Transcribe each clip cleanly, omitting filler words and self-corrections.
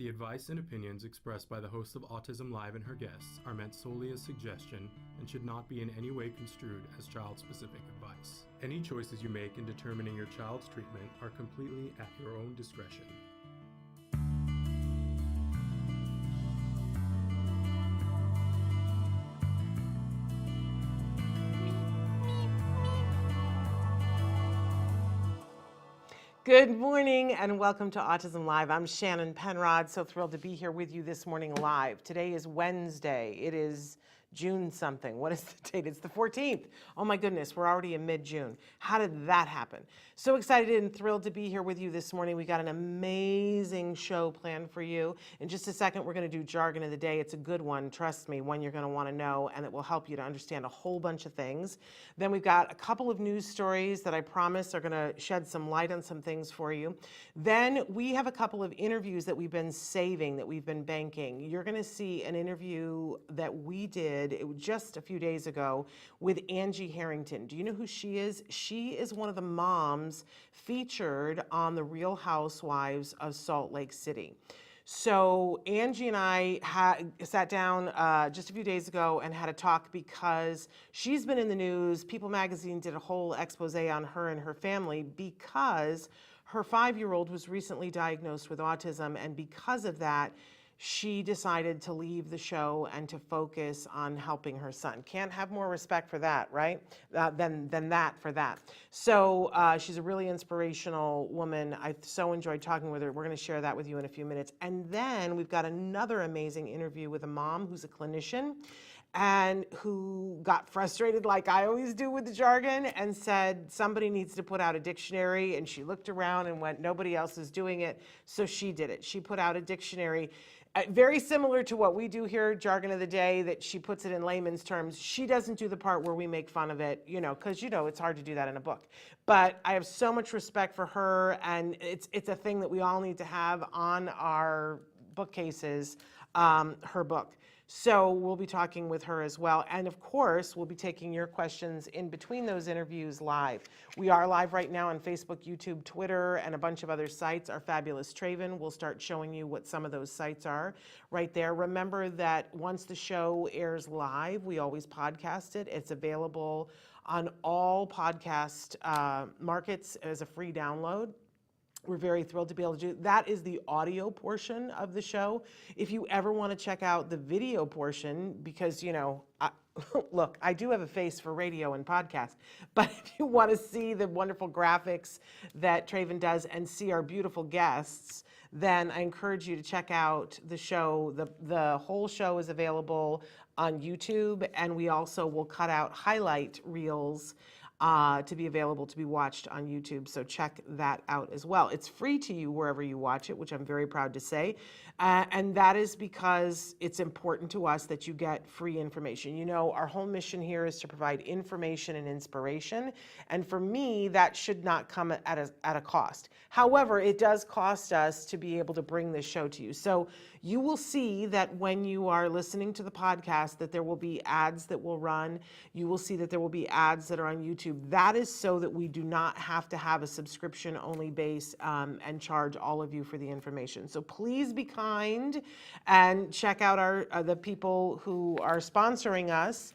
The advice and opinions expressed by the host of Autism Live and her guests are meant solely as suggestion and should not be in any way construed as child-specific advice. Any choices you make in determining your child's treatment are completely at your own discretion. Good morning and welcome to Autism Live. I'm Shannon Penrod, so thrilled to be here with you this morning live. Today is Wednesday. It is June something. What is the date? It's the 14th. Oh my goodness, we're already in mid-June. How did that happen? So excited and thrilled to be here with you this morning. We got an amazing show planned for you. In just a second, we're going to do jargon of the day. It's a good one, trust me, one you're going to want to know, and it will help you to understand a whole bunch of things. Then we've got a couple of news stories that I promise are going to shed some light on some things for you. Then we have a couple of interviews that we've been saving, that we've been banking. You're going to see an interview that we did just a few days ago with Angie Harrington. Do you know who she is? She is one of the moms featured on the Real Housewives of Salt Lake City. So Angie and I sat down just a few days ago and had a talk because she's been in the news. People magazine did a whole expose on her and her family because her 5-year-old was recently diagnosed with autism, and because of that, she decided to leave the show and to focus on helping her son. Can't have more respect for that, right? Than that for that. So she's a really inspirational woman. I so enjoyed talking with her. We're going to share that with you in a few minutes. And then we've got another amazing interview with a mom who's a clinician and who got frustrated like I always do with the jargon and said somebody needs to put out a dictionary, and she looked around and went, nobody else is doing it, so she did it. She put out a dictionary very similar to what we do here, jargon of the day, that she puts it in layman's terms. She doesn't do the part where we make fun of it, because it's hard to do that in a book. But I have so much respect for her, and it's a thing that we all need to have on our bookcases, her book. So we'll be talking with her as well. And of course, we'll be taking your questions in between those interviews live. We are live right now on Facebook, YouTube, Twitter, and a bunch of other sites. Our fabulous Traven will start showing you what some of those sites are right there. Remember that once the show airs live, we always podcast it. It's available on all podcast markets as a free download. We're very thrilled to be able to do that. Is the audio portion of the show. If you ever want to check out the video portion, because look, I do have a face for radio and podcast, but if you want to see the wonderful graphics that Traven does and see our beautiful guests, then I encourage you to check out the show. The whole show is available on YouTube, and we also will cut out highlight reels to be available to be watched on YouTube. So check that out as well. It's free to you wherever you watch it, which I'm very proud to say. And that is because it's important to us that you get free information. Our whole mission here is to provide information and inspiration. And for me, that should not come at a cost. However, it does cost us to be able to bring this show to you. So you will see that when you are listening to the podcast, that there will be ads that will run. You will see that there will be ads that are on YouTube. That is so that we do not have to have a subscription-only base and charge all of you for the information. So please be kind and check out the people who are sponsoring us.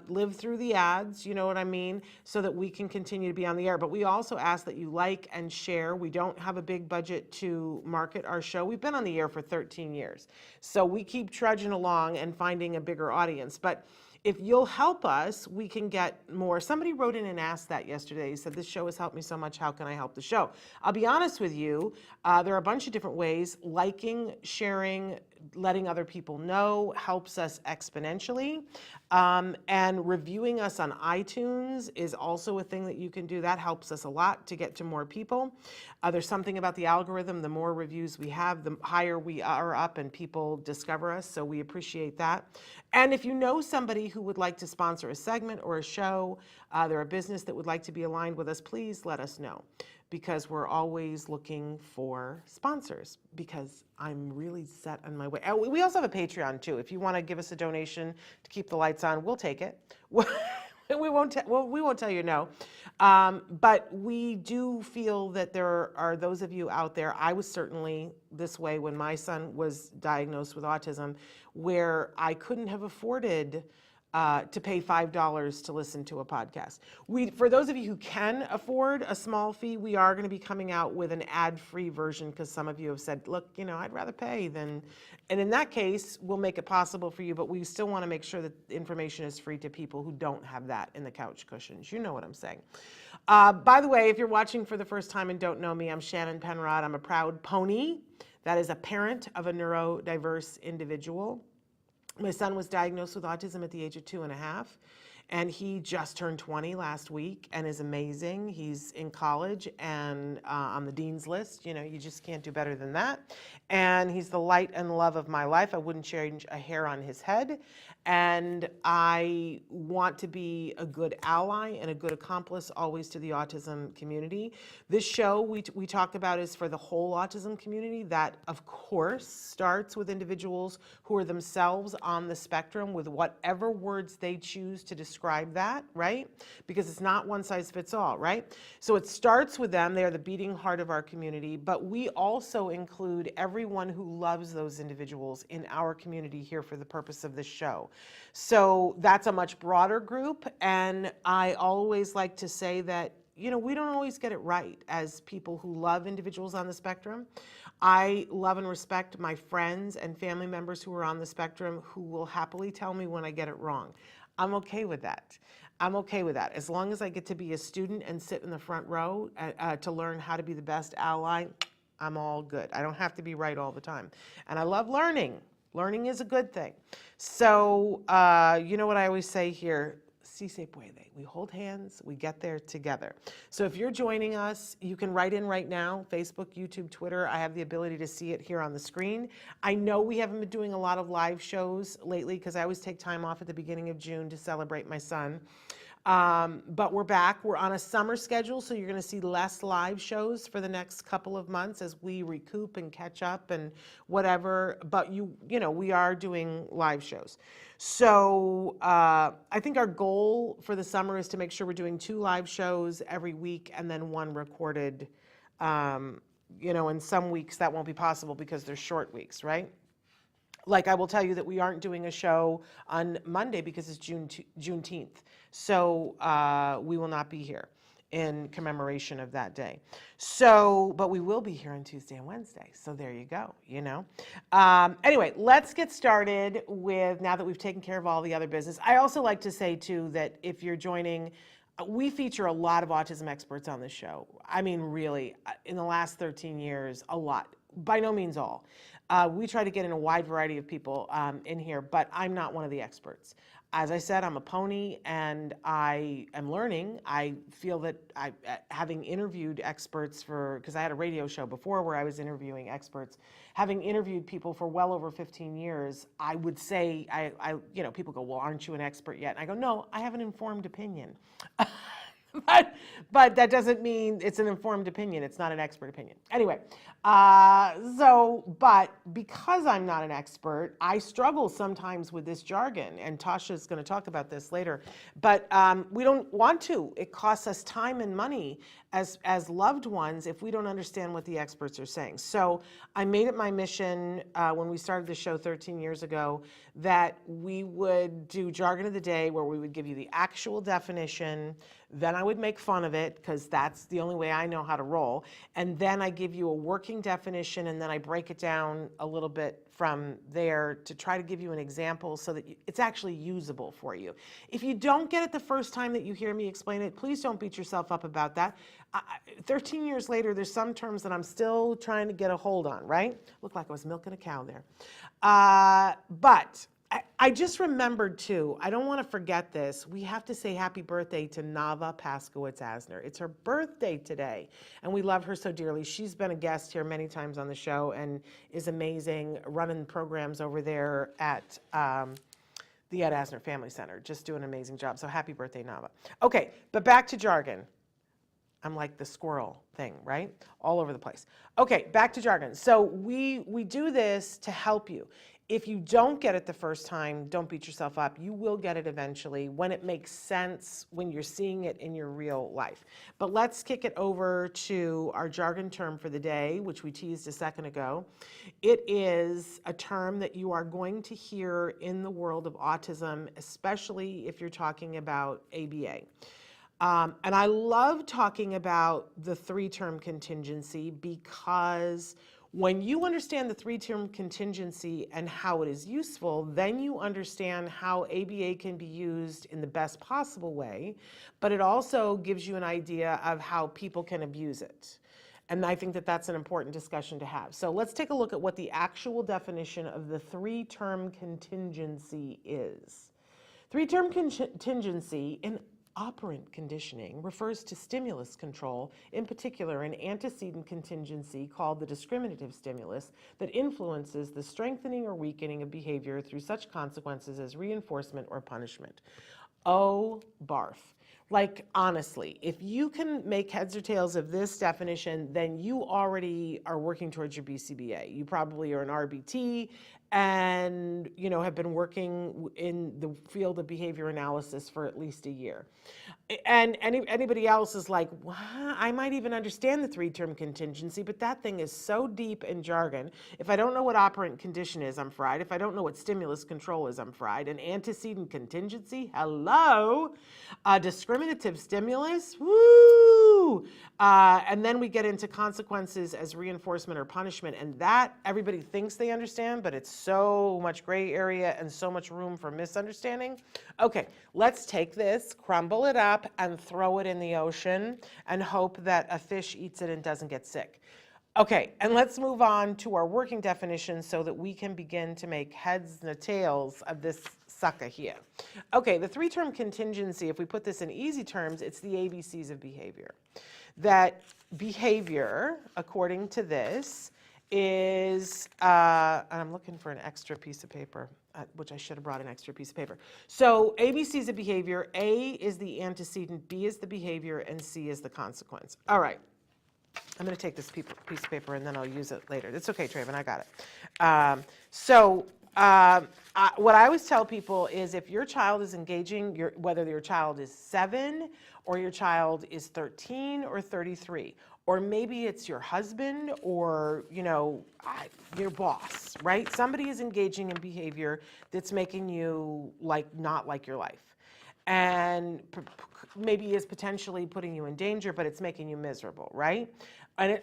Live through the ads, you know what I mean, so that we can continue to be on the air. But we also ask that you like and share. We don't have a big budget to market our show. We've been on the air for 13 years. So we keep trudging along and finding a bigger audience. But if you'll help us, we can get more. Somebody wrote in and asked that yesterday. He said, this show has helped me so much. How can I help the show? I'll be honest with you. There are a bunch of different ways. Liking, sharing, letting other people know helps us exponentially. And reviewing us on iTunes is also a thing that you can do. That helps us a lot to get to more people. There's something about the algorithm. The more reviews we have, the higher we are up and people discover us. So we appreciate that. And if you know somebody who would like to sponsor a segment or a show, they're a business that would like to be aligned with us, please let us know. Because we're always looking for sponsors, because I'm really set on my way. We also have a Patreon too. If you want to give us a donation to keep the lights on, we'll take it. We won't tell you no. But we do feel that there are those of you out there, I was certainly this way when my son was diagnosed with autism, where I couldn't have afforded to pay $5 to listen to a podcast. For those of you who can afford a small fee, we are going to be coming out with an ad-free version because some of you have said, look, I'd rather pay than, and in that case, we'll make it possible for you, but we still want to make sure that information is free to people who don't have that in the couch cushions. You know what I'm saying. By the way, if you're watching for the first time and don't know me, I'm Shannon Penrod. I'm a proud pony. That is a parent of a neurodiverse individual. My son was diagnosed with autism at the age of 2.5, and he just turned 20 last week and is amazing. He's in college and on the dean's list. You just can't do better than that. And he's the light and love of my life. I wouldn't change a hair on his head. And I want to be a good ally and a good accomplice always to the autism community. This show we talk about is for the whole autism community. That, of course, starts with individuals who are themselves on the spectrum with whatever words they choose to describe that, right? Because it's not one size fits all, right? So it starts with them. They are the beating heart of our community. But we also include everyone who loves those individuals in our community here for the purpose of this show. So that's a much broader group, and I always like to say that, we don't always get it right as people who love individuals on the spectrum. I love and respect my friends and family members who are on the spectrum who will happily tell me when I get it wrong. I'm okay with that. I'm okay with that. As long as I get to be a student and sit in the front row to learn how to be the best ally, I'm all good. I don't have to be right all the time. And I love learning. Learning is a good thing. So, you know what I always say here, si se puede. We hold hands, we get there together. So if you're joining us, you can write in right now, Facebook, YouTube, Twitter. I have the ability to see it here on the screen. I know we haven't been doing a lot of live shows lately because I always take time off at the beginning of June to celebrate my son. But we're back. We're on a summer schedule, so you're going to see less live shows for the next couple of months as we recoup and catch up and whatever. But we are doing live shows. So I think our goal for the summer is to make sure we're doing 2 live shows every week and then 1 recorded. In some weeks that won't be possible because they're short weeks, right? Like I will tell you that we aren't doing a show on Monday because it's Juneteenth. So we will not be here in commemoration of that day. So, but we will be here on Tuesday and Wednesday. So there you go, Anyway, let's get started with, now that we've taken care of all the other business. I also like to say too that if you're joining, we feature a lot of autism experts on this show. I mean, really, in the last 13 years, a lot. By no means all. We try to get in a wide variety of people in here, but I'm not one of the experts. As I said, I'm a pony and I am learning. I feel that having interviewed experts because I had a radio show before where I was interviewing experts, having interviewed people for well over 15 years, I would say, people go, well, aren't you an expert yet? And I go, no, I have an informed opinion. But that doesn't mean it's an informed opinion. It's not an expert opinion. Anyway, but because I'm not an expert, I struggle sometimes with this jargon, and Tasha's going to talk about this later. But we don't want to. It costs us time and money as loved ones if we don't understand what the experts are saying. So I made it my mission when we started the show 13 years ago that we would do jargon of the day where we would give you the actual definition. Then I would make fun of it because that's the only way I know how to roll. And then I give you a working definition and then I break it down a little bit from there to try to give you an example so that it's actually usable for you. If you don't get it the first time that you hear me explain it, please don't beat yourself up about that. 13 years later, there's some terms that I'm still trying to get a hold on, right? Looked like I was milking a cow there. But I just remembered too, I don't want to forget this, we have to say happy birthday to Nava Paskowitz-Asner. It's her birthday today, and we love her so dearly. She's been a guest here many times on the show and is amazing, running programs over there at the Ed Asner Family Center. Just doing an amazing job, so happy birthday, Nava. Okay, but back to jargon. I'm like the squirrel thing, right? All over the place. Okay, back to jargon. So we do this to help you. If you don't get it the first time, don't beat yourself up. You will get it eventually when it makes sense, when you're seeing it in your real life. But let's kick it over to our jargon term for the day, which we teased a second ago. It is a term that you are going to hear in the world of autism, especially if you're talking about ABA. And I love talking about the three-term contingency because when you understand the three-term contingency and how it is useful, then you understand how ABA can be used in the best possible way, but it also gives you an idea of how people can abuse it. And I think that that's an important discussion to have. So let's take a look at what the actual definition of the three-term contingency is. Three-term contingency in operant conditioning refers to stimulus control, in particular an antecedent contingency called the discriminative stimulus that influences the strengthening or weakening of behavior through such consequences as reinforcement or punishment. Oh, barf. Like, honestly, if you can make heads or tails of this definition, then you already are working towards your BCBA. You probably are an RBT and, have been working in the field of behavior analysis for at least a year. And anybody else is like, well, I might even understand the three-term contingency, but that thing is so deep in jargon. If I don't know what operant condition is, I'm fried. If I don't know what stimulus control is, I'm fried. An antecedent contingency, hello. Discriminative stimulus, woo. And then we get into consequences as reinforcement or punishment, and that everybody thinks they understand, but it's so much gray area and so much room for misunderstanding. Okay, let's take this, crumble it up, and throw it in the ocean and hope that a fish eats it and doesn't get sick. Okay, and let's move on to our working definition so that we can begin to make heads and tails of this sucker here. Okay, the three-term contingency, if we put this in easy terms, it's the ABCs of behavior. That behavior, according to this, is, and I'm looking for an extra piece of paper, which I should have brought an extra piece of paper. So ABCs of behavior, A is the antecedent, B is the behavior, and C is the consequence. All right. I'm going to take this piece of paper and then I'll use it later. It's okay, Traven, I got it. What I always tell people is if your child is engaging, whether your child is 7 or your child is 13 or 33, or maybe it's your husband or, your boss, right? Somebody is engaging in behavior that's making you not like your life. And maybe is potentially putting you in danger, but it's making you miserable, right?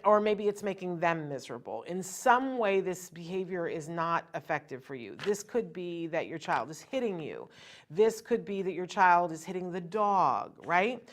Or maybe it's making them miserable. In some way, this behavior is not effective for you. This could be that your child is hitting you. This could be that your child is hitting the dog, right?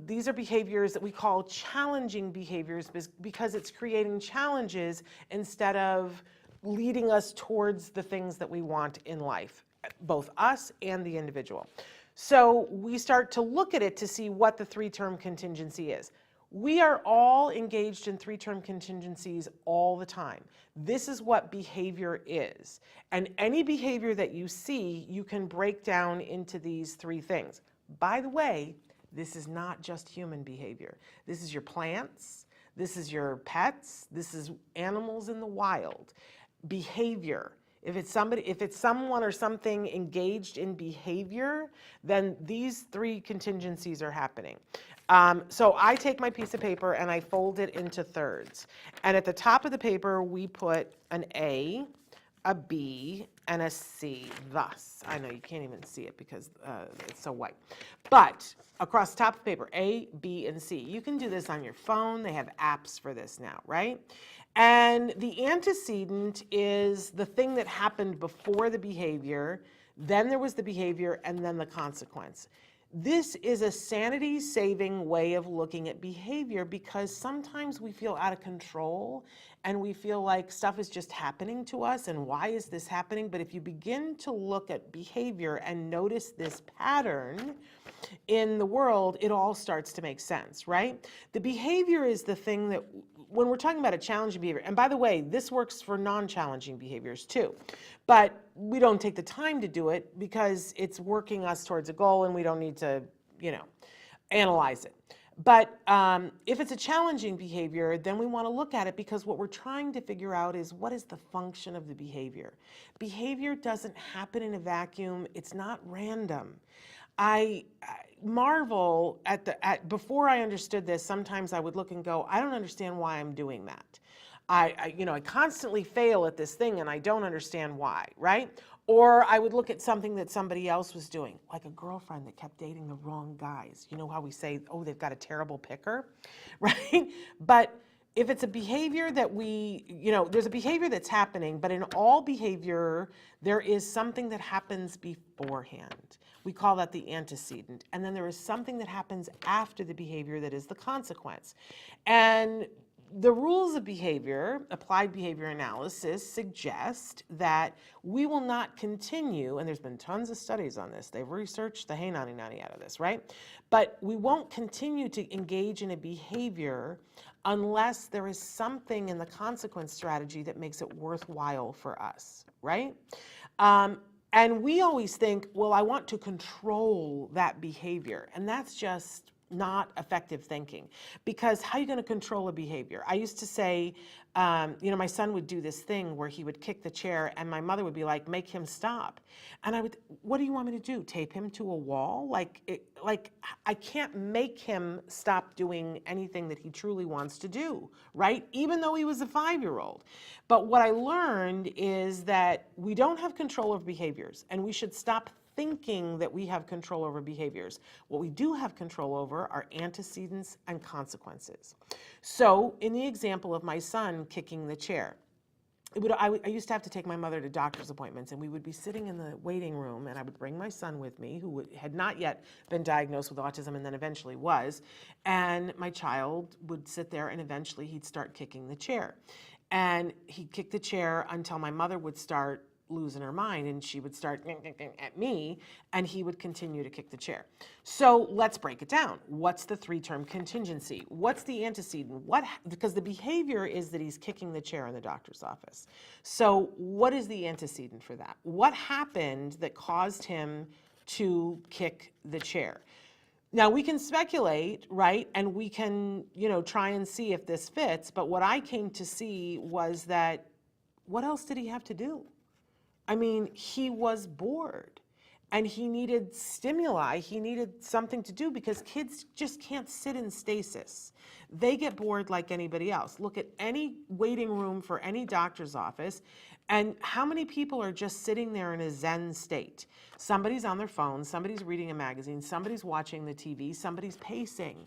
These are behaviors that we call challenging behaviors because it's creating challenges instead of leading us towards the things that we want in life, both us and the individual. So we start to look at it to see what the three-term contingency is. We are all engaged in three-term contingencies all the time. This is what behavior is. And any behavior that you see, you can break down into these three things. By the way, this is not just human behavior. This is your plants, this is your pets, this is animals in the wild. Behavior. If it's someone or something engaged in behavior, then these three contingencies are happening. So I take my piece of paper and I fold it into thirds. And at the top of the paper, we put an A, a B, and a C, thus. I know you can't even see it because it's so white. But across the top of the paper, A, B, and C. You can do this on your phone. They have apps for this now, right? And the antecedent is the thing that happened before the behavior, then there was the behavior, and then the consequence. This is a sanity-saving way of looking at behavior because sometimes we feel out of control and we feel like stuff is just happening to us and why is this happening? But if you begin to look at behavior and notice this pattern in the world, it all starts to make sense, right? The behavior is the thing that, when we're talking about a challenging behavior, and by the way, this works for non-challenging behaviors too, but we don't take the time to do it because it's working us towards a goal and we don't need to, analyze it. But if it's a challenging behavior, then we want to look at it, because what we're trying to figure out is, what is the function of the behavior? Behavior doesn't happen in a vacuum. It's not random. I marvel at before I understood this, sometimes I would look and go, I don't understand why I'm doing that. I constantly fail at this thing and I don't understand why, right? Or I would look at something that somebody else was doing, like a girlfriend that kept dating the wrong guys. You know how we say, oh, they've got a terrible picker, right? But if it's a behavior that there's a behavior that's happening, but in all behavior, there is something that happens beforehand. We call that the antecedent. And then there is something that happens after the behavior that is the consequence. And the rules of behavior, applied behavior analysis, suggest that we will not continue, and there's been tons of studies on this, they've researched the hey nanny nanny out of this, right? But we won't continue to engage in a behavior unless there is something in the consequence strategy that makes it worthwhile for us, right? And we always think, well, I want to control that behavior, and that's just not effective thinking, because how are you going to control a behavior? I used to say, my son would do this thing where he would kick the chair and my mother would be like, make him stop. And I would, what do you want me to do? Tape him to a wall? I can't make him stop doing anything that he truly wants to do, right? Even though he was a 5-year-old. But what I learned is that we don't have control of behaviors, and we should stop thinking that we have control over behaviors. What we do have control over are antecedents and consequences. So in the example of my son kicking the chair, I used to have to take my mother to doctor's appointments, and we would be sitting in the waiting room, and I would bring my son with me, who had not yet been diagnosed with autism and then eventually was, and my child would sit there, and eventually he'd start kicking the chair. And he'd kick the chair until my mother would start losing her mind, and she would start at me, and he would continue to kick the chair. So let's break it down. What's the 3-term contingency? What's the antecedent? Because the behavior is that he's kicking the chair in the doctor's office. So what is the antecedent for that? What happened that caused him to kick the chair? Now we can speculate, right? And we can, try and see if this fits. But what I came to see was that, what else did he have to do? I mean, he was bored and he needed stimuli. He needed something to do, because kids just can't sit in stasis. They get bored like anybody else. Look at any waiting room for any doctor's office, and how many people are just sitting there in a Zen state? Somebody's on their phone, somebody's reading a magazine, somebody's watching the TV, somebody's pacing,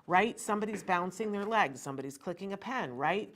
right? Somebody's bouncing their legs, somebody's clicking a pen, right?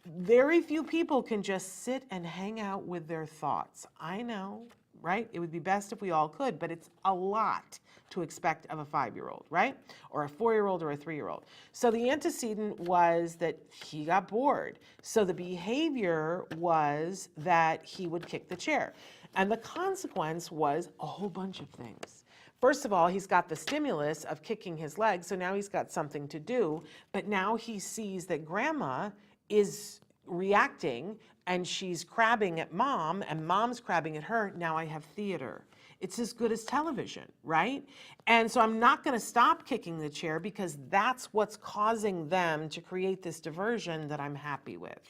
Very few people can just sit and hang out with their thoughts. I know, right? It would be best if we all could, but it's a lot to expect of a 5-year-old, right? Or a 4-year-old or a 3-year-old. So the antecedent was that he got bored. So the behavior was that he would kick the chair. And the consequence was a whole bunch of things. First of all, he's got the stimulus of kicking his leg, so now he's got something to do, but now he sees that grandma is reacting and she's crabbing at mom and mom's crabbing at her. Now I have theater. It's as good as television, right? And so I'm not going to stop kicking the chair, because that's what's causing them to create this diversion that I'm happy with.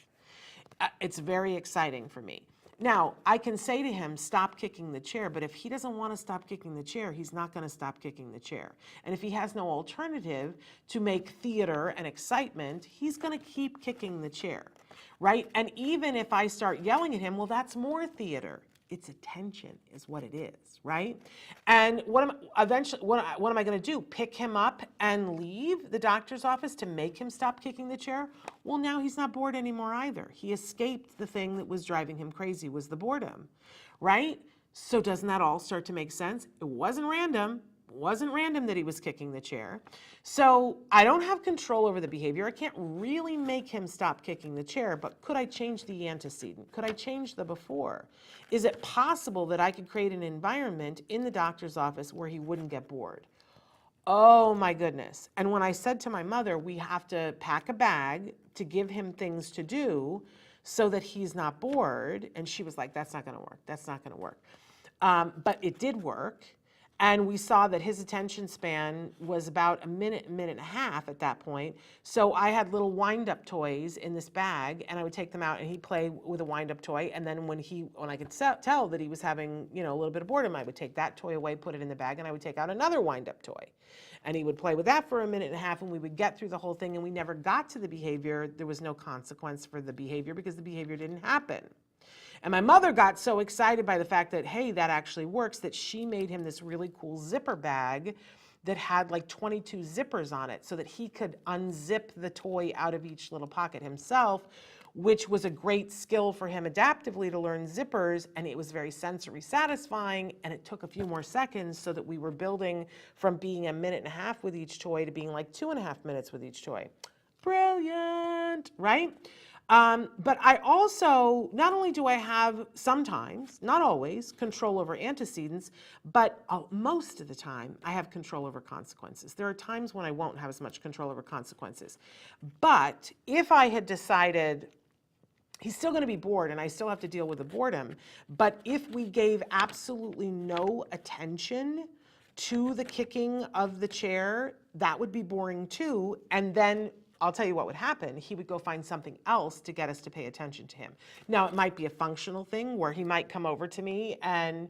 It's very exciting for me. Now, I can say to him, stop kicking the chair, but if he doesn't want to stop kicking the chair, he's not going to stop kicking the chair. And if he has no alternative to make theater and excitement, he's going to keep kicking the chair, right? And even if I start yelling at him, well, that's more theater. It's attention is what it is, right? And what am I going to do? Pick him up and leave the doctor's office to make him stop kicking the chair? Well, now he's not bored anymore either. He escaped the thing that was driving him crazy, was the boredom, right? So doesn't that all start to make sense? It wasn't random. It wasn't random that he was kicking the chair. So I don't have control over the behavior. I can't really make him stop kicking the chair, but could I change the antecedent? Could I change the before? Is it possible that I could create an environment in the doctor's office where he wouldn't get bored? Oh my goodness. And when I said to my mother, we have to pack a bag to give him things to do so that he's not bored, and she was like, that's not going to work. That's not going to work. But it did work. And we saw that his attention span was about a minute and a half at that point. So I had little wind-up toys in this bag, and I would take them out, and he'd play with a wind-up toy. And then when I could tell that he was having, a little bit of boredom, I would take that toy away, put it in the bag, and I would take out another wind-up toy. And he would play with that for a minute and a half, and we would get through the whole thing, and we never got to the behavior. There was no consequence for the behavior because the behavior didn't happen. And my mother got so excited by the fact that, hey, that actually works, that she made him this really cool zipper bag that had like 22 zippers on it so that he could unzip the toy out of each little pocket himself, which was a great skill for him adaptively to learn zippers, and it was very sensory satisfying, and it took a few more seconds so that we were building from being a minute and a half with each toy to being like 2.5 minutes with each toy. Brilliant, right? But I also, not only do I have sometimes, not always, control over antecedents, but most of the time I have control over consequences. There are times when I won't have as much control over consequences. But if I had decided he's still going to be bored and I still have to deal with the boredom, but if we gave absolutely no attention to the kicking of the chair, that would be boring too. And then I'll tell you what would happen. He would go find something else to get us to pay attention to him. Now, it might be a functional thing where he might come over to me and,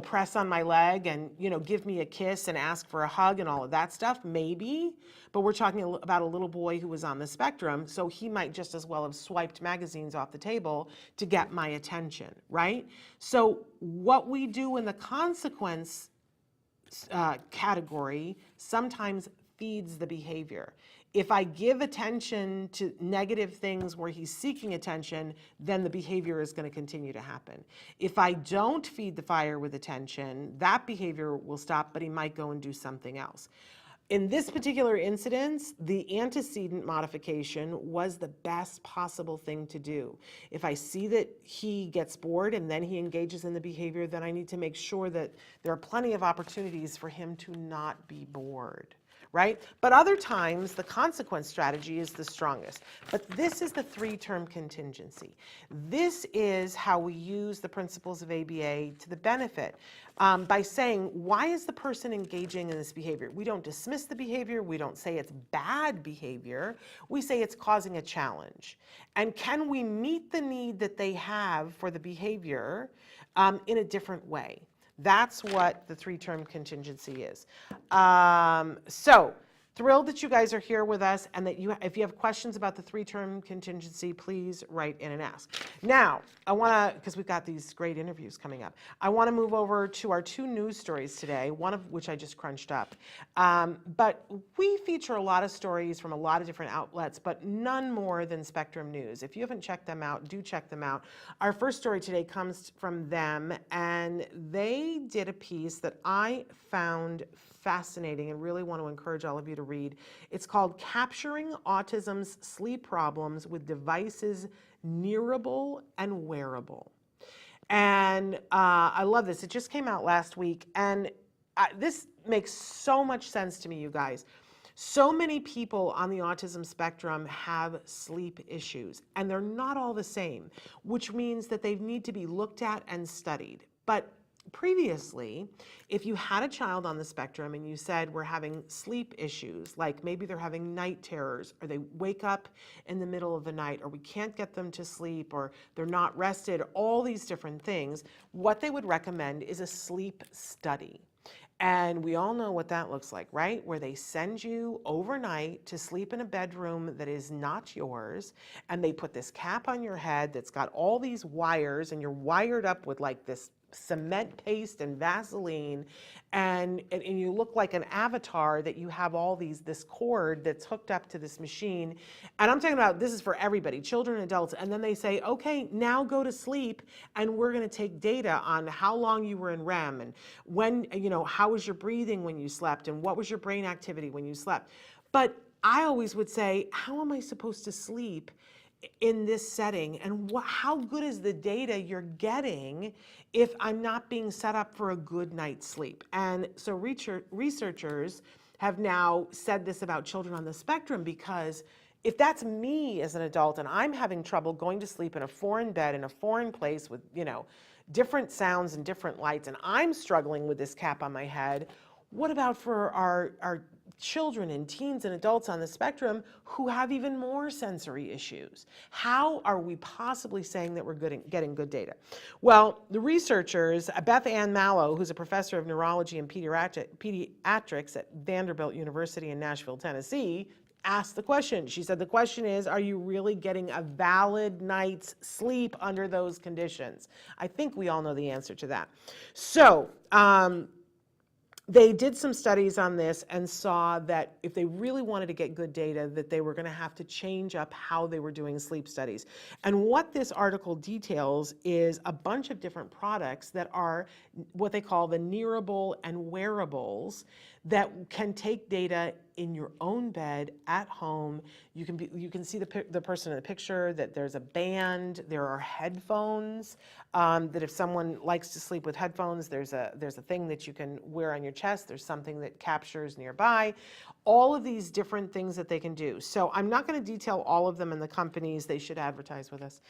press on my leg and, give me a kiss and ask for a hug and all of that stuff, maybe. But we're talking about a little boy who was on the spectrum, so he might just as well have swiped magazines off the table to get my attention, right? So what we do in the consequence category sometimes feeds the behavior. If I give attention to negative things where he's seeking attention, then the behavior is going to continue to happen. If I don't feed the fire with attention, that behavior will stop, but he might go and do something else. In this particular incident, the antecedent modification was the best possible thing to do. If I see that he gets bored and then he engages in the behavior, then I need to make sure that there are plenty of opportunities for him to not be bored. Right? But other times, the consequence strategy is the strongest. But this is the 3-term contingency. This is how we use the principles of ABA to the benefit by saying, why is the person engaging in this behavior? We don't dismiss the behavior. We don't say it's bad behavior. We say it's causing a challenge. And can we meet the need that they have for the behavior in a different way? That's what the 3-term contingency is. So thrilled that you guys are here with us, and that if you have questions about the 3-term contingency, please write in and ask. Now, I want to, because we've got these great interviews coming up, I want to move over to our 2 news stories today, one of which I just crunched up. But we feature a lot of stories from a lot of different outlets, but none more than Spectrum News. If you haven't checked them out, do check them out. Our first story today comes from them, and they did a piece that I found fascinating and really want to encourage all of you to read. It's called Capturing Autism's Sleep Problems with Devices Nearable and Wearable. And I love this. It just came out last week, and this makes so much sense to me, you guys. So many people on the autism spectrum have sleep issues, and they're not all the same, which means that they need to be looked at and studied. But previously, if you had a child on the spectrum and you said we're having sleep issues, like maybe they're having night terrors, or they wake up in the middle of the night, or we can't get them to sleep, or they're not rested, all these different things, what they would recommend is a sleep study. And we all know what that looks like, right? Where they send you overnight to sleep in a bedroom that is not yours, and they put this cap on your head that's got all these wires, and you're wired up with like this cement paste and Vaseline, and you look like an avatar that you have all this cord that's hooked up to this machine. And I'm talking about, this is for everybody, children and adults. And then they say, okay, now go to sleep, and we're going to take data on how long you were in REM, and when, how was your breathing when you slept, and what was your brain activity when you slept. But I always would say, how am I supposed to sleep in this setting, and how good is the data you're getting if I'm not being set up for a good night's sleep? And so researchers have now said this about children on the spectrum, because if that's me as an adult and I'm having trouble going to sleep in a foreign bed in a foreign place with, different sounds and different lights, and I'm struggling with this cap on my head. What about for our children and teens and adults on the spectrum who have even more sensory issues? How are we possibly saying that we're getting good data? Well, the researchers, Beth Ann Mallow, who's a professor of neurology and pediatrics at Vanderbilt University in Nashville, Tennessee, asked the question. She said, the question is, are you really getting a valid night's sleep under those conditions? I think we all know the answer to that. So, they did some studies on this and saw that if they really wanted to get good data, that they were going to have to change up how they were doing sleep studies. And what this article details is a bunch of different products that are what they call the nearable and wearables that can take data in your own bed at home. You can see the person in the picture, that there's a band, there are headphones, that if someone likes to sleep with headphones, there's a thing that you can wear on your chest, there's something that captures nearby, all of these different things that they can do. So I'm not going to detail all of them in the companies, they should advertise with us.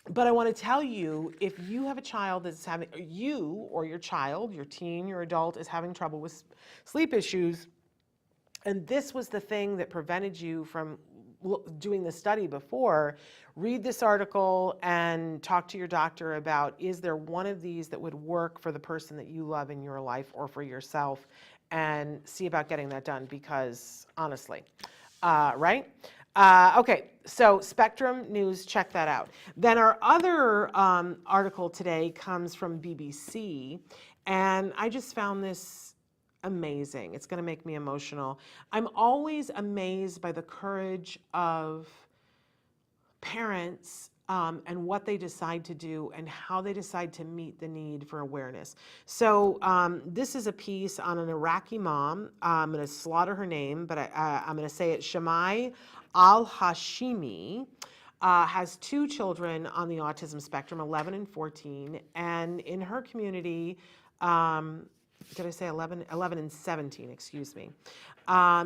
But I want to tell you, if you have a child that's having, you or your child, your teen, your adult is having trouble with sleep issues, and this was the thing that prevented you from doing the study before, read this article and talk to your doctor about, is there one of these that would work for the person that you love in your life or for yourself, and see about getting that done, because honestly, right? Okay, so Spectrum News, check that out. Then our other article today comes from BBC, and I just found this amazing. It's going to make me emotional. I'm always amazed by the courage of parents and what they decide to do and how they decide to meet the need for awareness. So this is a piece on an Iraqi mom. I'm going to slaughter her name, but I'm going to say it. Shamai Al-Hashimi has two children on the autism spectrum, 11 and 14, and in her community, did I say 11? 11 and 17, excuse me.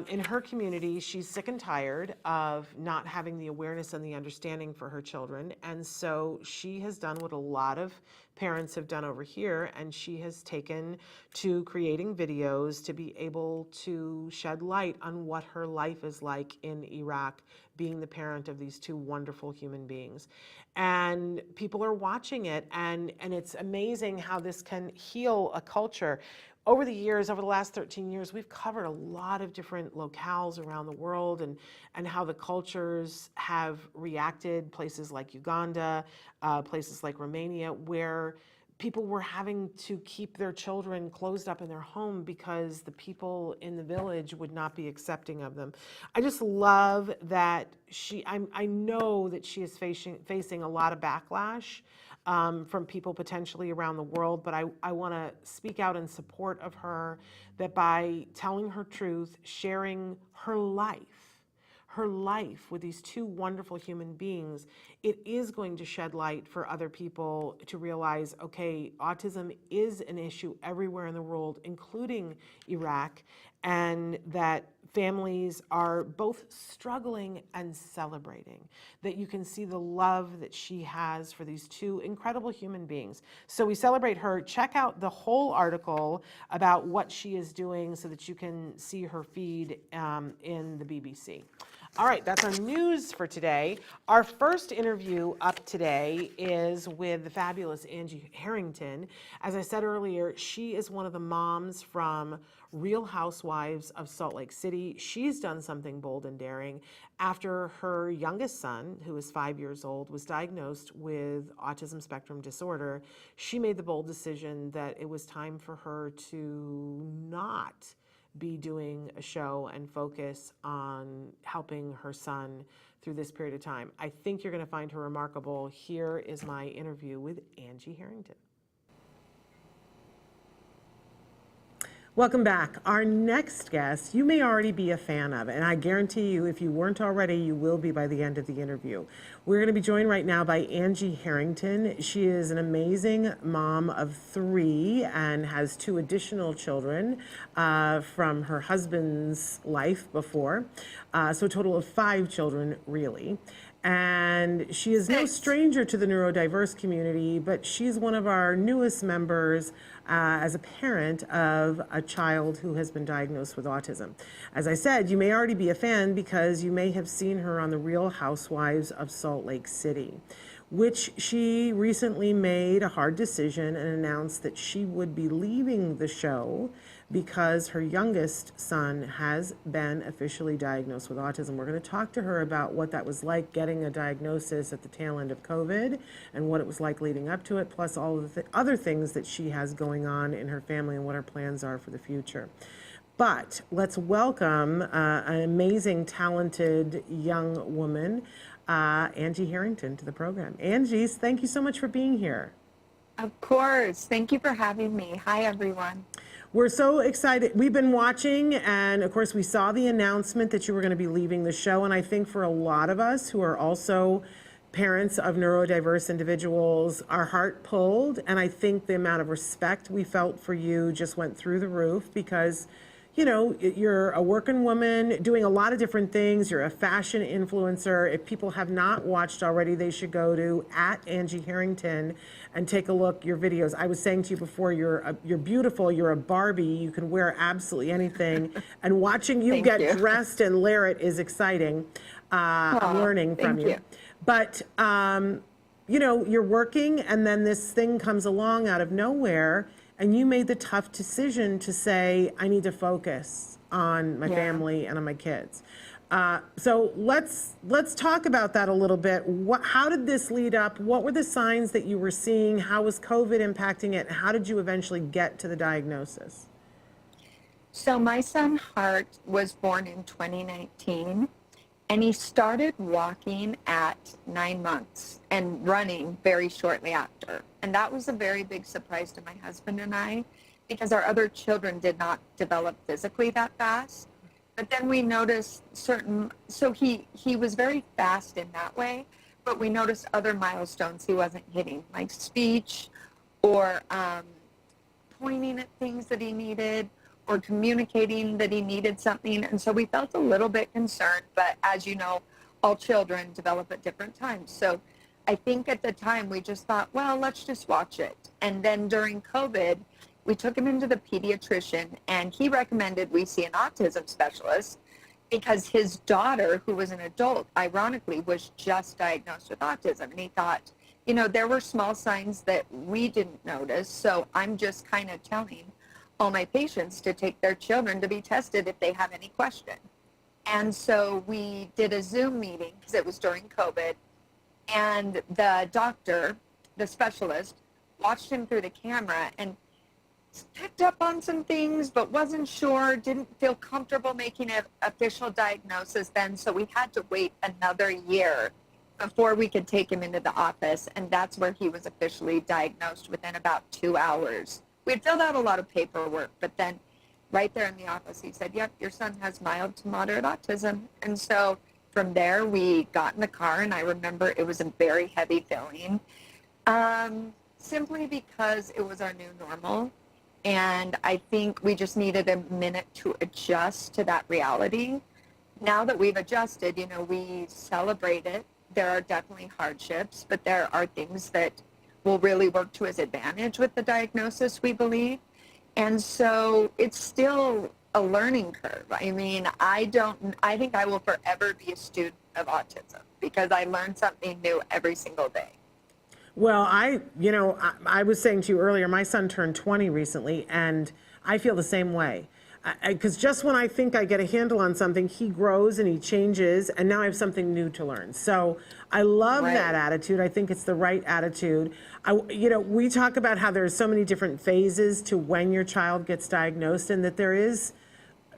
In her community, she's sick and tired of not having the awareness and the understanding for her children, and so she has done what a lot of parents have done over here, and she has taken to creating videos to be able to shed light on what her life is like in Iraq, being the parent of these two wonderful human beings. And people are watching it, and it's amazing how this can heal a culture. Over the years, over the last 13 years, we've covered a lot of different locales around the world, and how the cultures have reacted, places like Uganda, places like Romania, where people were having to keep their children closed up in their home because the people in the village would not be accepting of them. I just love that I know that she is facing a lot of backlash from people potentially around the world, but I want to speak out in support of her, that by telling her truth, sharing her life with these two wonderful human beings, it is going to shed light for other people to realize, okay, autism is an issue everywhere in the world, including Iraq, and that families are both struggling and celebrating, that you can see the love that she has for these two incredible human beings. So we celebrate her. Check out the whole article about what she is doing so that you can see her feed in the BBC. All right, that's our news for today. Our first interview up today is with the fabulous Angie Harrington. As I said earlier, she is one of the moms from Real Housewives of Salt Lake City. She's done something bold and daring. After her youngest son, who is 5 years old, was diagnosed with autism spectrum disorder, she made the bold decision that it was time for her to not be doing a show and focus on helping her son through this period of time. I think you're going to find her remarkable. Here is my interview with Angie Harrington. Welcome back. Our next guest, you may already be a fan of, and I guarantee you, if you weren't already, you will be by the end of the interview. We're going to be joined right now by Angie Harrington. She is an amazing mom of 3 and has 2 additional children from her husband's life before, so a total of 5 children, really. And she is no stranger to the neurodiverse community, but she's one of our newest members as a parent of a child who has been diagnosed with autism. As I said, you may already be a fan because you may have seen her on The Real Housewives of Salt Lake City, which she recently made a hard decision and announced that she would be leaving the show because her youngest son has been officially diagnosed with autism. We're going to talk to her about what that was like getting a diagnosis at the tail end of COVID and what it was like leading up to it, plus all of the other things that she has going on in her family and what her plans are for the future. But let's welcome an amazing, talented young woman, Angie Harrington, to the program. Angie, thank you so much for being here. Of course. Thank you for having me. Hi, everyone. We're so excited. We've been watching, and of course, we saw the announcement that you were going to be leaving the show. And I think for a lot of us who are also parents of neurodiverse individuals, our heart pulled. And I think the amount of respect we felt for you just went through the roof because, you know, you're a working woman doing a lot of different things. You're a fashion influencer. If people have not watched already, they should go to @Angie Harrington and take a look your videos. I was saying to you before, you're beautiful. You're a Barbie. You can wear absolutely anything. And watching you get dressed and layer it is exciting. I'm learning from you. But, you know, you're working and then this thing comes along out of nowhere and you made the tough decision to say, I need to focus on my family and on my kids. So let's talk about that a little bit. How did this lead up? What were the signs that you were seeing? How was COVID impacting it? How did you eventually get to the diagnosis? So my son Hart was born in 2019, and he started walking at 9 months and running very shortly after. And that was a very big surprise to my husband and I, because our other children did not develop physically that fast. But then we noticed so he was very fast in that way, but we noticed other milestones he wasn't hitting, like speech or pointing at things that he needed or communicating that he needed something. And so we felt a little bit concerned, but as you know, all children develop at different times. So I think at the time we just thought, well, let's just watch it. And then during COVID, we took him into the pediatrician, and he recommended we see an autism specialist because his daughter, who was an adult, ironically, was just diagnosed with autism. And he thought, you know, there were small signs that we didn't notice, so I'm just kind of telling all my patients to take their children to be tested if they have any question. And so we did a Zoom meeting because it was during COVID, and the doctor, the specialist, watched him through the camera and picked up on some things, but wasn't sure, didn't feel comfortable making an official diagnosis then. So we had to wait another year before we could take him into the office. And that's where he was officially diagnosed within about 2 hours. We had filled out a lot of paperwork, but then right there in the office, he said, yep, your son has mild to moderate autism. And so from there, we got in the car, and I remember it was a very heavy feeling, simply because it was our new normal. And I think we just needed a minute to adjust to that reality. Now that we've adjusted, you know, we celebrate it. There are definitely hardships, but there are things that will really work to his advantage with the diagnosis, we believe. And so it's still a learning curve. I mean, I think I will forever be a student of autism because I learn something new every single day. Well, I was saying to you earlier, my son turned 20 recently, and I feel the same way. Because just when I think I get a handle on something, he grows and he changes, and now I have something new to learn. So I love that attitude. I think it's the right attitude. We talk about how there's so many different phases to when your child gets diagnosed, and that there is,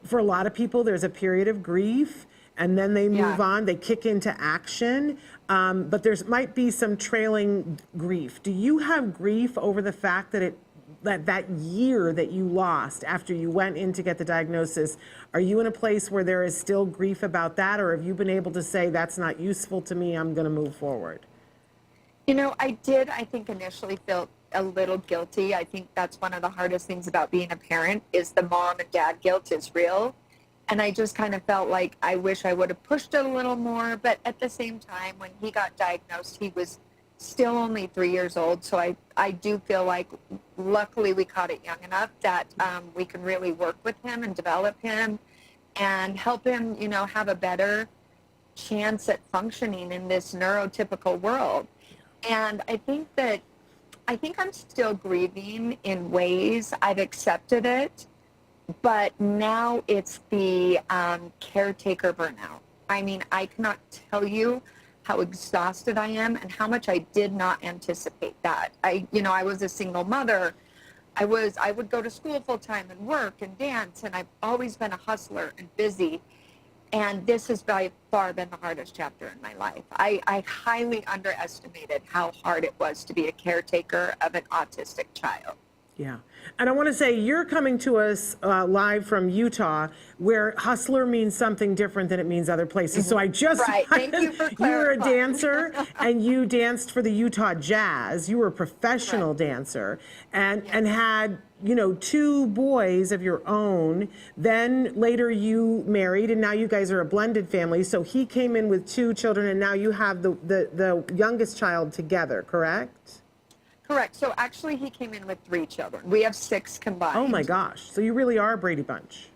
for a lot of people, there's a period of grief, and then they move on, they kick into action. But there might be some trailing grief. Do you have grief over the fact that that year that you lost after you went in to get the diagnosis? Are you in a place where there is still grief about that, or have you been able to say, that's not useful to me, I'm going to move forward? You know, I think initially feel a little guilty. I think that's one of the hardest things about being a parent is the mom and dad guilt is real. And I just kind of felt like I wish I would have pushed it a little more. But at the same time, when he got diagnosed, he was still only 3 years old. So I do feel like luckily we caught it young enough that we can really work with him and develop him and help him, you know, have a better chance at functioning in this neurotypical world. And I think I'm still grieving in ways. I've accepted it. But now it's the caretaker burnout. I mean, I cannot tell you how exhausted I am and how much I did not anticipate that. I was a single mother. I would go to school full time and work and dance, and I've always been a hustler and busy. And this has by far been the hardest chapter in my life. I highly underestimated how hard it was to be a caretaker of an autistic child. Yeah. And I want to say you're coming to us live from Utah, where hustler means something different than it means other places. So I just, right. Thank you for clarifying. You were a dancer and you danced for the Utah Jazz. You were a professional dancer and had, you know, 2 boys of your own. Then later you married and now you guys are a blended family. So he came in with 2 children and now you have the youngest child together, correct? Correct. So actually he came in with 3 children. We have 6 combined. Oh my gosh. So you really are a Brady Bunch.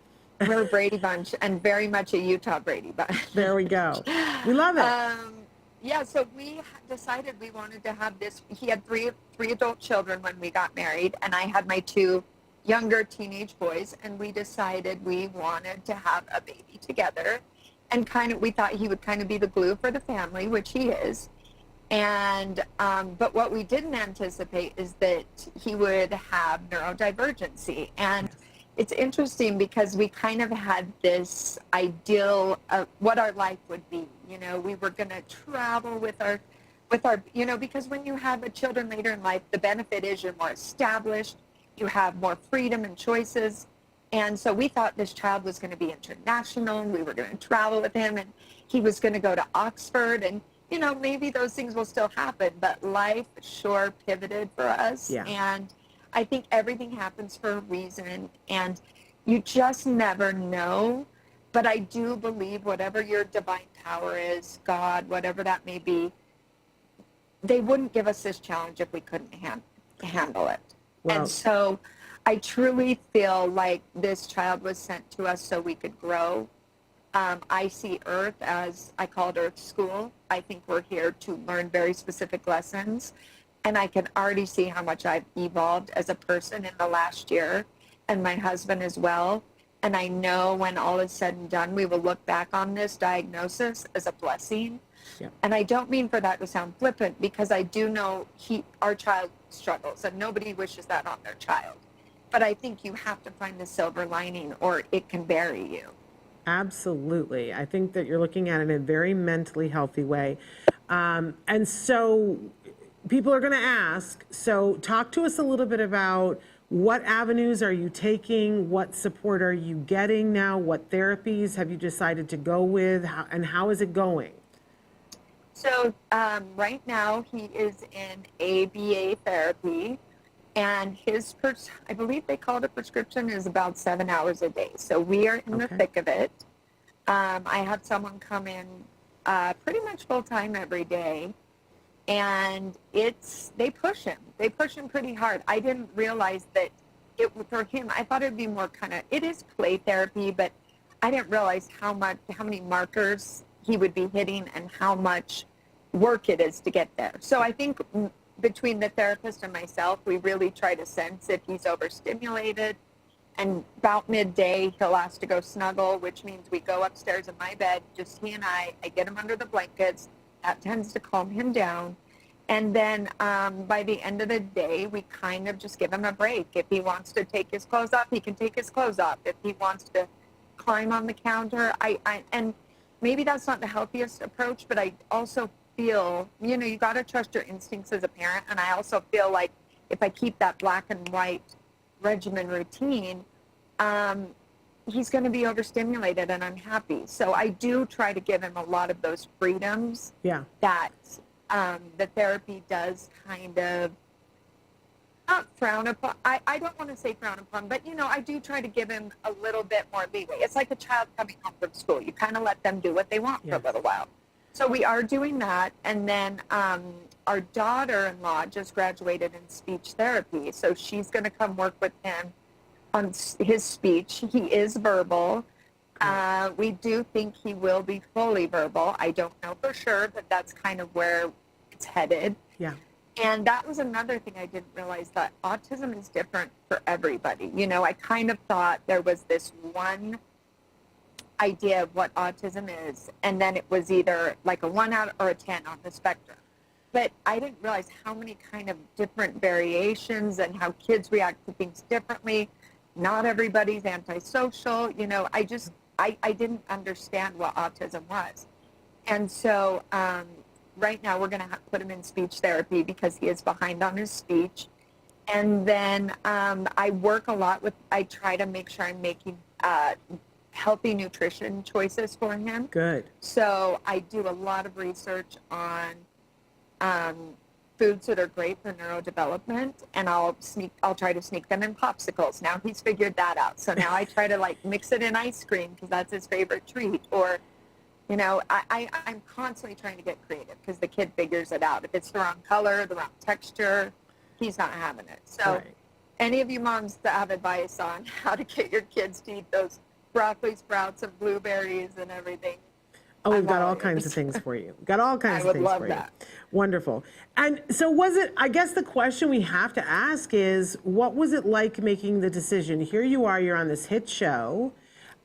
We're a Brady Bunch and very much a Utah Brady Bunch. There we go. We love it. Yeah, so we decided we wanted to have this. He had three adult children when we got married, and I had my 2 younger teenage boys, and we decided we wanted to have a baby together. And we thought he would kind of be the glue for the family, which he is. And but what we didn't anticipate is that he would have neurodivergency. And it's interesting because we kind of had this ideal of what our life would be. You know, we were going to travel with our, you know, because when you have children later in life, the benefit is you're more established, you have more freedom and choices. And so we thought this child was going to be international, and we were going to travel with him, and he was going to go to Oxford, and you know, maybe those things will still happen, but life sure pivoted for us. Yeah. And I think everything happens for a reason, and you just never know. But I do believe whatever your divine power is, God, whatever that may be, they wouldn't give us this challenge if we couldn't handle it. Wow. And so I truly feel like this child was sent to us so we could grow. I see Earth as, I call it Earth School. I think we're here to learn very specific lessons. And I can already see how much I've evolved as a person in the last year, and my husband as well. And I know when all is said and done, we will look back on this diagnosis as a blessing. Yeah. And I don't mean for that to sound flippant, because I do know our child struggles, and nobody wishes that on their child. But I think you have to find the silver lining, or it can bury you. Absolutely. I think that you're looking at it in a very mentally healthy way. And so people are going to ask, so talk to us a little bit about what avenues are you taking? What support are you getting now? What therapies have you decided to go with? And how is it going? So right now he is in ABA therapy, and his, I believe they call it a prescription, is about 7 hours a day. So we are in the thick of it. I have someone come in pretty much full time every day, and they push him. They push him pretty hard. I didn't realize that for him, I thought it'd be more it is play therapy, but I didn't realize how many markers he would be hitting and how much work it is to get there. So I think between the therapist and myself, we really try to sense if he's overstimulated. And about midday, he'll ask to go snuggle, which means we go upstairs in my bed, just he and I get him under the blankets. That tends to calm him down. And then by the end of the day, we kind of just give him a break. If he wants to take his clothes off, he can take his clothes off. If he wants to climb on the counter, and maybe that's not the healthiest approach, but I also feel, you know, you got to trust your instincts as a parent. And I also feel like if I keep that black and white regimen routine, he's going to be overstimulated and unhappy. So I do try to give him a lot of those freedoms that the therapy does kind of not frown upon. I don't want to say frown upon, but I do try to give him a little bit more leeway. It's like a child coming home from school. You kind of let them do what they want for a little while. So we are doing that. And then our daughter-in-law just graduated in speech therapy. So she's going to come work with him on his speech. He is verbal. We do think he will be fully verbal. I don't know for sure, but that's kind of where it's headed. Yeah. And that was another thing I didn't realize, that autism is different for everybody. I kind of thought there was this one idea of what autism is, and then it was either like a 1 out or a 10 on the spectrum. But I didn't realize how many kind of different variations and how kids react to things differently. Not everybody's antisocial. I didn't understand what autism was. And so right now we're going to put him in speech therapy because he is behind on his speech. And then I work a lot I try to make sure I'm making healthy nutrition choices for him. Good. So I do a lot of research on foods that are great for neurodevelopment, and I'll try to sneak them in popsicles. Now he's figured that out. So now I try to mix it in ice cream because that's his favorite treat. Or, I'm constantly trying to get creative because the kid figures it out. If it's the wrong color, the wrong texture, he's not having it. So any of you moms that have advice on how to get your kids to eat those broccoli sprouts and blueberries and everything. Oh, we've got all kinds of things for you. Got all kinds of things for you. I would love that. Wonderful. And so I guess the question we have to ask is, what was it like making the decision? Here you are, you're on this hit show,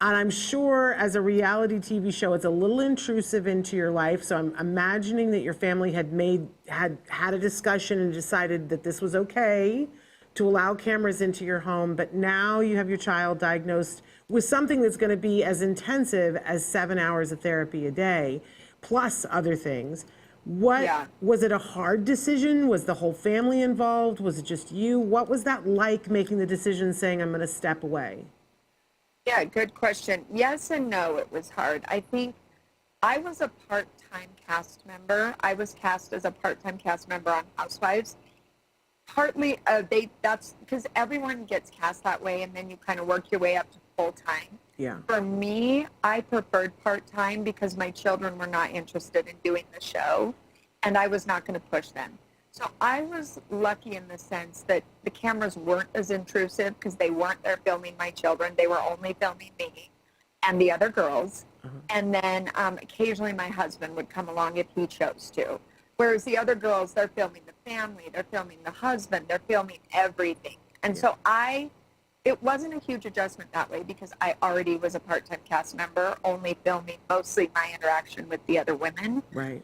and I'm sure as a reality TV show, it's a little intrusive into your life. So I'm imagining that your family had a discussion and decided that this was okay to allow cameras into your home, but now you have your child diagnosed with something that's going to be as intensive as 7 hours of therapy a day, plus other things. Was it a hard decision? Was the whole family involved? Was it just you? What was that like, making the decision, saying, I'm going to step away? Yeah, good question. Yes and no, it was hard. I think I was a part-time cast member. I was cast as a part-time cast member on Housewives. Partly, that's because everyone gets cast that way, and then you kind of work your way up to full-time. Yeah. For me, I preferred part-time because my children were not interested in doing the show, and I was not going to push them. So I was lucky in the sense that the cameras weren't as intrusive because they weren't there filming my children. They were only filming me and the other girls. And then occasionally my husband would come along if he chose to. Whereas the other girls, they're filming the family, they're filming the husband, they're filming everything. And so it wasn't a huge adjustment that way because I already was a part-time cast member, only filming mostly my interaction with the other women. Right.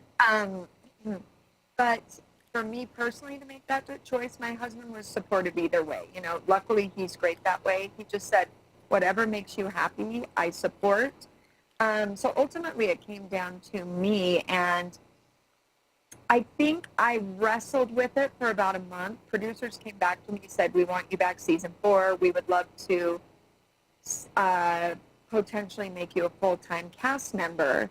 But for me personally to make that choice, my husband was supportive either way. Luckily he's great that way. He just said, whatever makes you happy, I support. So ultimately it came down to me, and I think I wrestled with it for about a month. Producers came back to me, said, we want you back season 4. We would love to potentially make you a full-time cast member.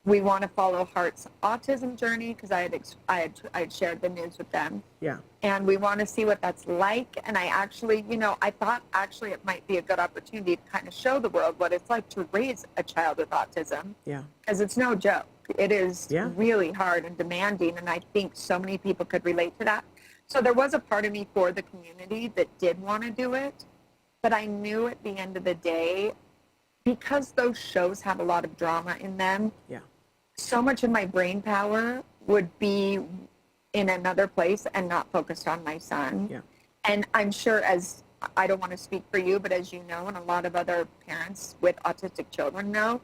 We want to follow Hart's autism journey because I had shared the news with them. Yeah. And we want to see what that's like. And I actually, I thought actually it might be a good opportunity to kind of show the world what it's like to raise a child with autism. Yeah. Because it's no joke. It is really hard and demanding, and I think so many people could relate to that. So there was a part of me for the community that did want to do it, but I knew at the end of the day, because those shows have a lot of drama in them, so much of my brain power would be in another place and not focused on my son. Yeah. And I'm sure, as I don't want to speak for you, but as you know, and a lot of other parents with autistic children know,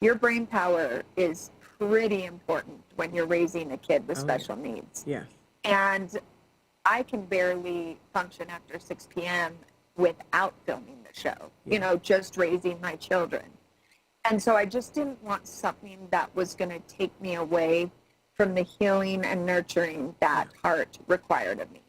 your brain power is pretty important when you're raising a kid with special needs. Yeah. And I can barely function after 6 p.m. without filming the show, just raising my children. And so I just didn't want something that was going to take me away from the healing and nurturing that Hart required of me.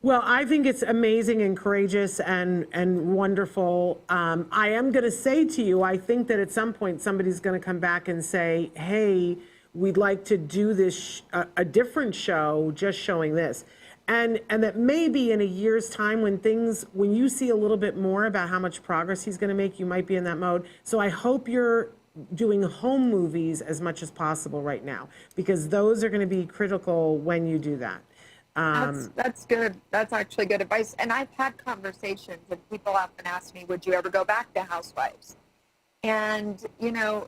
Well, I think it's amazing and courageous and wonderful. I am going to say to you, I think that at some point somebody's going to come back and say, hey, we'd like to do this, a different show, just showing this. And that maybe in a year's time when you see a little bit more about how much progress he's going to make, you might be in that mode. So I hope you're doing home movies as much as possible right now, because those are going to be critical when you do that. That's good. That's actually good advice. And I've had conversations, and people often ask me, would you ever go back to Housewives? And,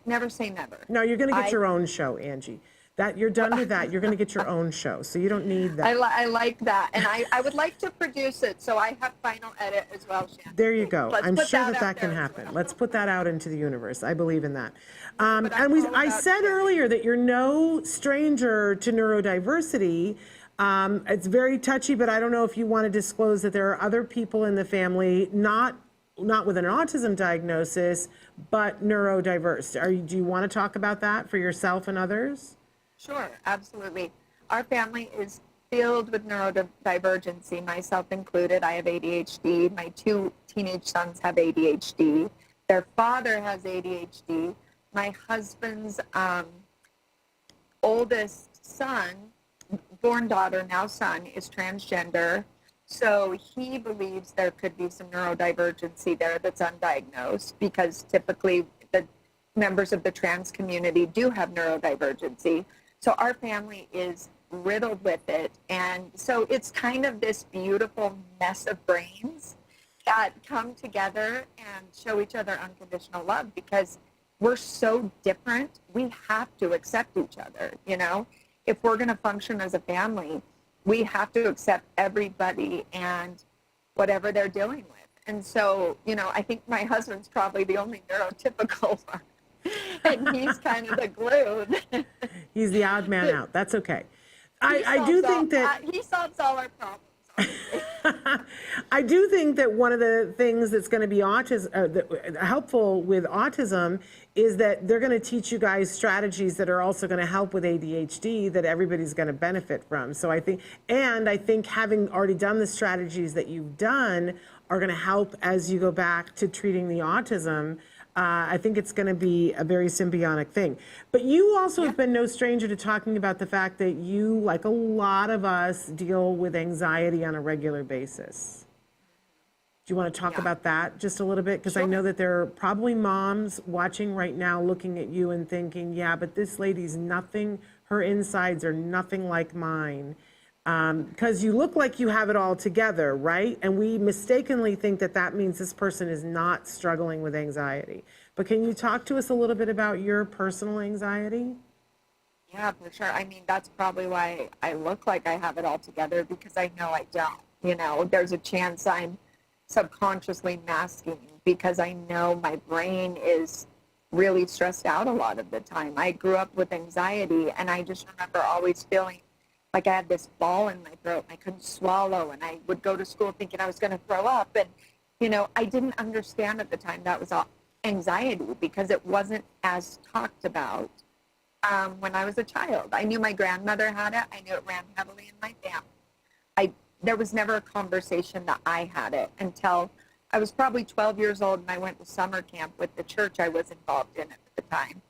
never say never. No, you're going to get your own show, Angie. That you're done with that. You're going to get your own show, so you don't need that. I like that, and I would like to produce it, so I have final edit as well, Shannon. There you go. I'm sure that can there happen. well. Let's put that out into the universe. I believe in that. I said earlier that you're no stranger to neurodiversity. It's very touchy, but I don't know if you want to disclose that there are other people in the family, not with an autism diagnosis, but neurodiverse. Do you want to talk about that for yourself and others? Sure, absolutely. Our family is filled with neurodivergency, myself included. I have ADHD. My 2 teenage sons have ADHD. Their father has ADHD. My husband's oldest son, born daughter, now son, is transgender. So he believes there could be some neurodivergency there that's undiagnosed, because typically the members of the trans community do have neurodivergency. So our family is riddled with it. And so it's kind of this beautiful mess of brains that come together and show each other unconditional love, because we're so different. We have to accept each other, If we're going to function as a family, we have to accept everybody and whatever they're dealing with. And so, I think my husband's probably the only neurotypical one. And he's kind of the glue. He's the odd man out. That's okay. I do think that he solves all our problems. I do think that one of the things that's going to be helpful with autism is that they're going to teach you guys strategies that are also going to help with ADHD that everybody's going to benefit from. So I think having already done the strategies that you've done are going to help as you go back to treating the autism. I think it's going to be a very symbiotic thing. But you also have been no stranger to talking about the fact that you, like a lot of us, deal with anxiety on a regular basis. Do you want to talk about that just a little bit? Because I know that there are probably moms watching right now looking at you and thinking, yeah, but this lady's nothing, her insides are nothing like mine. Because you look like you have it all together, right? And we mistakenly think that that means this person is not struggling with anxiety. But can you talk to us a little bit about your personal anxiety? Yeah, for sure. I mean, that's probably why I look like I have it all together, because I know I don't. There's a chance I'm subconsciously masking because I know my brain is really stressed out a lot of the time. I grew up with anxiety, and I just remember always feeling like I had this ball in my throat, and I couldn't swallow, and I would go to school thinking I was going to throw up. And, I didn't understand at the time that was anxiety, because it wasn't as talked about when I was a child. I knew my grandmother had it. I knew it ran heavily in my family. There was never a conversation that I had it until I was probably 12 years old, and I went to summer camp with the church I was involved in at the time.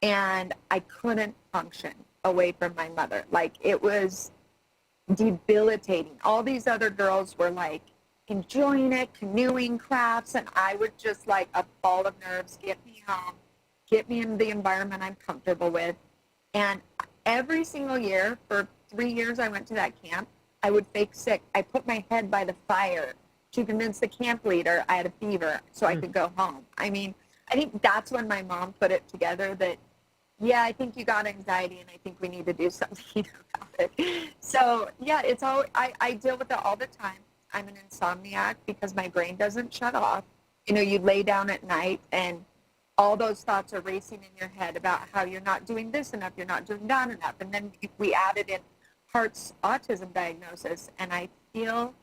And I couldn't function away from my mother. Like, it was debilitating. All these other girls were like enjoying it, canoeing, crafts, and I would just like a ball of nerves, get me home, get me in the environment I'm comfortable with. And every single year for 3 years I went to that camp, I would fake sick. I put my head by the fire to convince the camp leader I had a fever so I could go home. I mean, I think that's when my mom put it together that, yeah, I think you got anxiety, and I think we need to do something about it. So, yeah, it's all, I deal with it all the time. I'm an insomniac because my brain doesn't shut off. You lay down at night, and all those thoughts are racing in your head about how you're not doing this enough, you're not doing that enough. And then we added in Hart's autism diagnosis, and I feel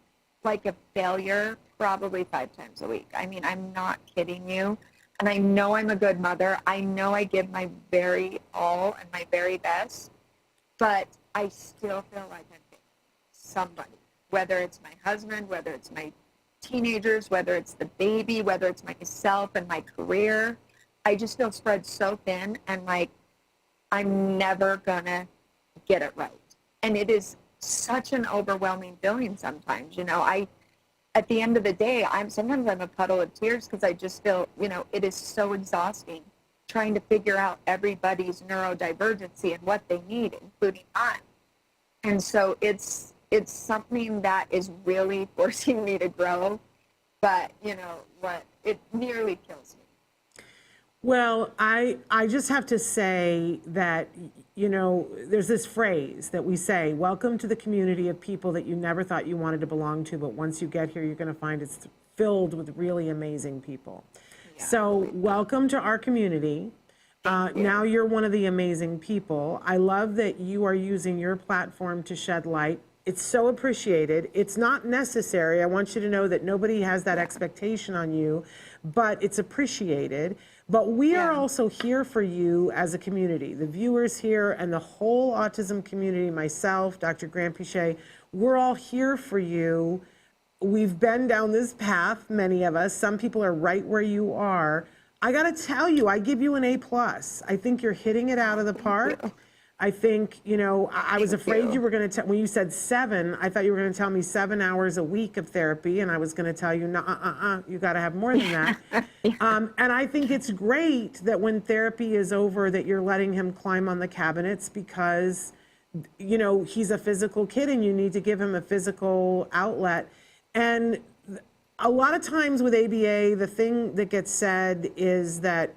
like a failure probably 5 times a week. I mean, I'm not kidding you. And I know I'm a good mother. I know I give my very all and my very best, but I still feel like I'm failing somebody, whether it's my husband, whether it's my teenagers, whether it's the baby, whether it's myself and my career. I just feel spread so thin, and like I'm never gonna get it right. And it is such an overwhelming feeling sometimes. At the end of the day, sometimes I'm a puddle of tears because I just feel, it is so exhausting trying to figure out everybody's neurodivergency and what they need, including mine. And so it's something that is really forcing me to grow, but it nearly kills me. Well, I just have to say that, there's this phrase that we say, welcome to the community of people that you never thought you wanted to belong to, but once you get here, you're going to find it's filled with really amazing people. Yeah. So welcome to our community. Now you're one of the amazing people. I love that you are using your platform to shed light. It's so appreciated. It's not necessary. I want you to know that nobody has that expectation on you, but it's appreciated. But we are also here for you as a community. The viewers here and the whole autism community, myself, Dr. Grant Pichet, we're all here for you. We've been down this path, many of us. Some people are right where you are. I got to tell you, I give you an A+. I think you're hitting it out of the park. I think, I was afraid you were going to when you said 7, I thought you were going to tell me 7 hours a week of therapy. And I was going to tell you, no, you got to have more than that. And I think it's great that when therapy is over, that you're letting him climb on the cabinets because, he's a physical kid and you need to give him a physical outlet. And a lot of times with ABA, the thing that gets said is that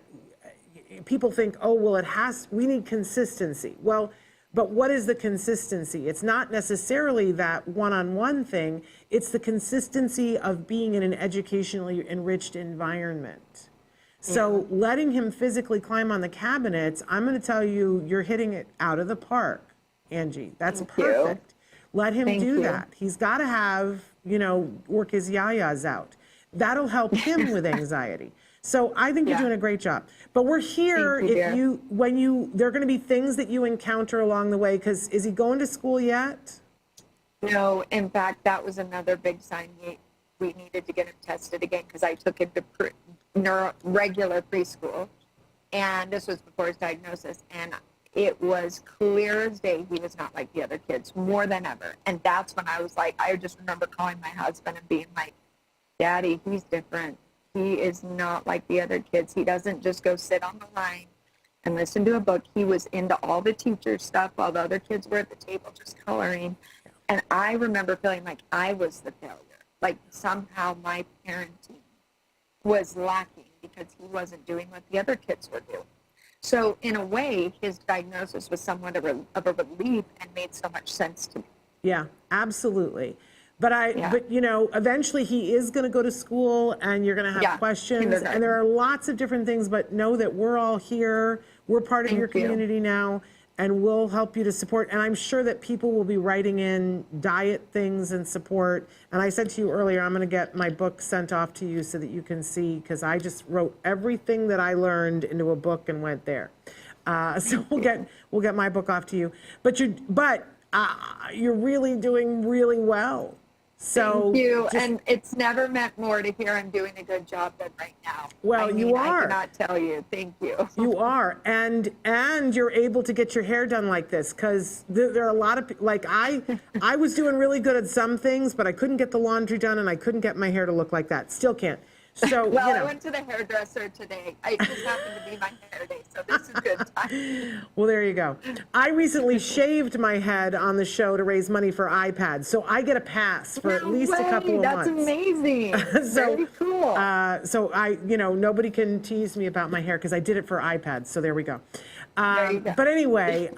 people think, oh, well, we need consistency. Well, but what is the consistency? It's not necessarily that one-on-one thing. It's the consistency of being in an educationally enriched environment. So letting him physically climb on the cabinets, I'm going to tell you, you're hitting it out of the park, Angie. That's perfect. Let him do that. He's got to have, work his yayas out. That'll help him with anxiety. So I think you're doing a great job. But we're here there are going to be things that you encounter along the way, because is he going to school yet? No, in fact, that was another big sign we needed to get him tested again, because I took him to regular preschool, and this was before his diagnosis, and it was clear as day he was not like the other kids, more than ever. And that's when I was like, I just remember calling my husband and being like, Daddy, he's different. He is not like the other kids. He doesn't just go sit on the line and listen to a book. He was into all the teacher stuff while the other kids were at the table just coloring. And I remember feeling like I was the failure, like somehow my parenting was lacking because he wasn't doing what the other kids were doing. So in a way, his diagnosis was somewhat of a relief and made so much sense to me. Yeah, absolutely. But eventually he is going to go to school and you're going to have questions. And there are lots of different things, but know that we're all here. We're part of your community now, and we'll help you to support. And I'm sure that people will be writing in diet things and support. And I said to you earlier, I'm going to get my book sent off to you so that you can see, because I just wrote everything that I learned into a book and went there. So we'll get my book off to you. But you're really doing really well. So thank you. And it's never meant more to hear I'm doing a good job than right now. Well, you are. I cannot tell you. Thank you. You are. And you're able to get your hair done like this, because there are a lot of, like I was doing really good at some things, but I couldn't get the laundry done and I couldn't get my hair to look like that. Still can't. So, well, I went to the hairdresser today. It just happened to be my hair day, so this is good time. Well, there you go. I recently shaved my head on the show to raise money for iPads, so I get a pass for at least a couple of months. That's amazing. Very cool. So nobody can tease me about my hair because I did it for iPads. So there we go. There you go. But anyway,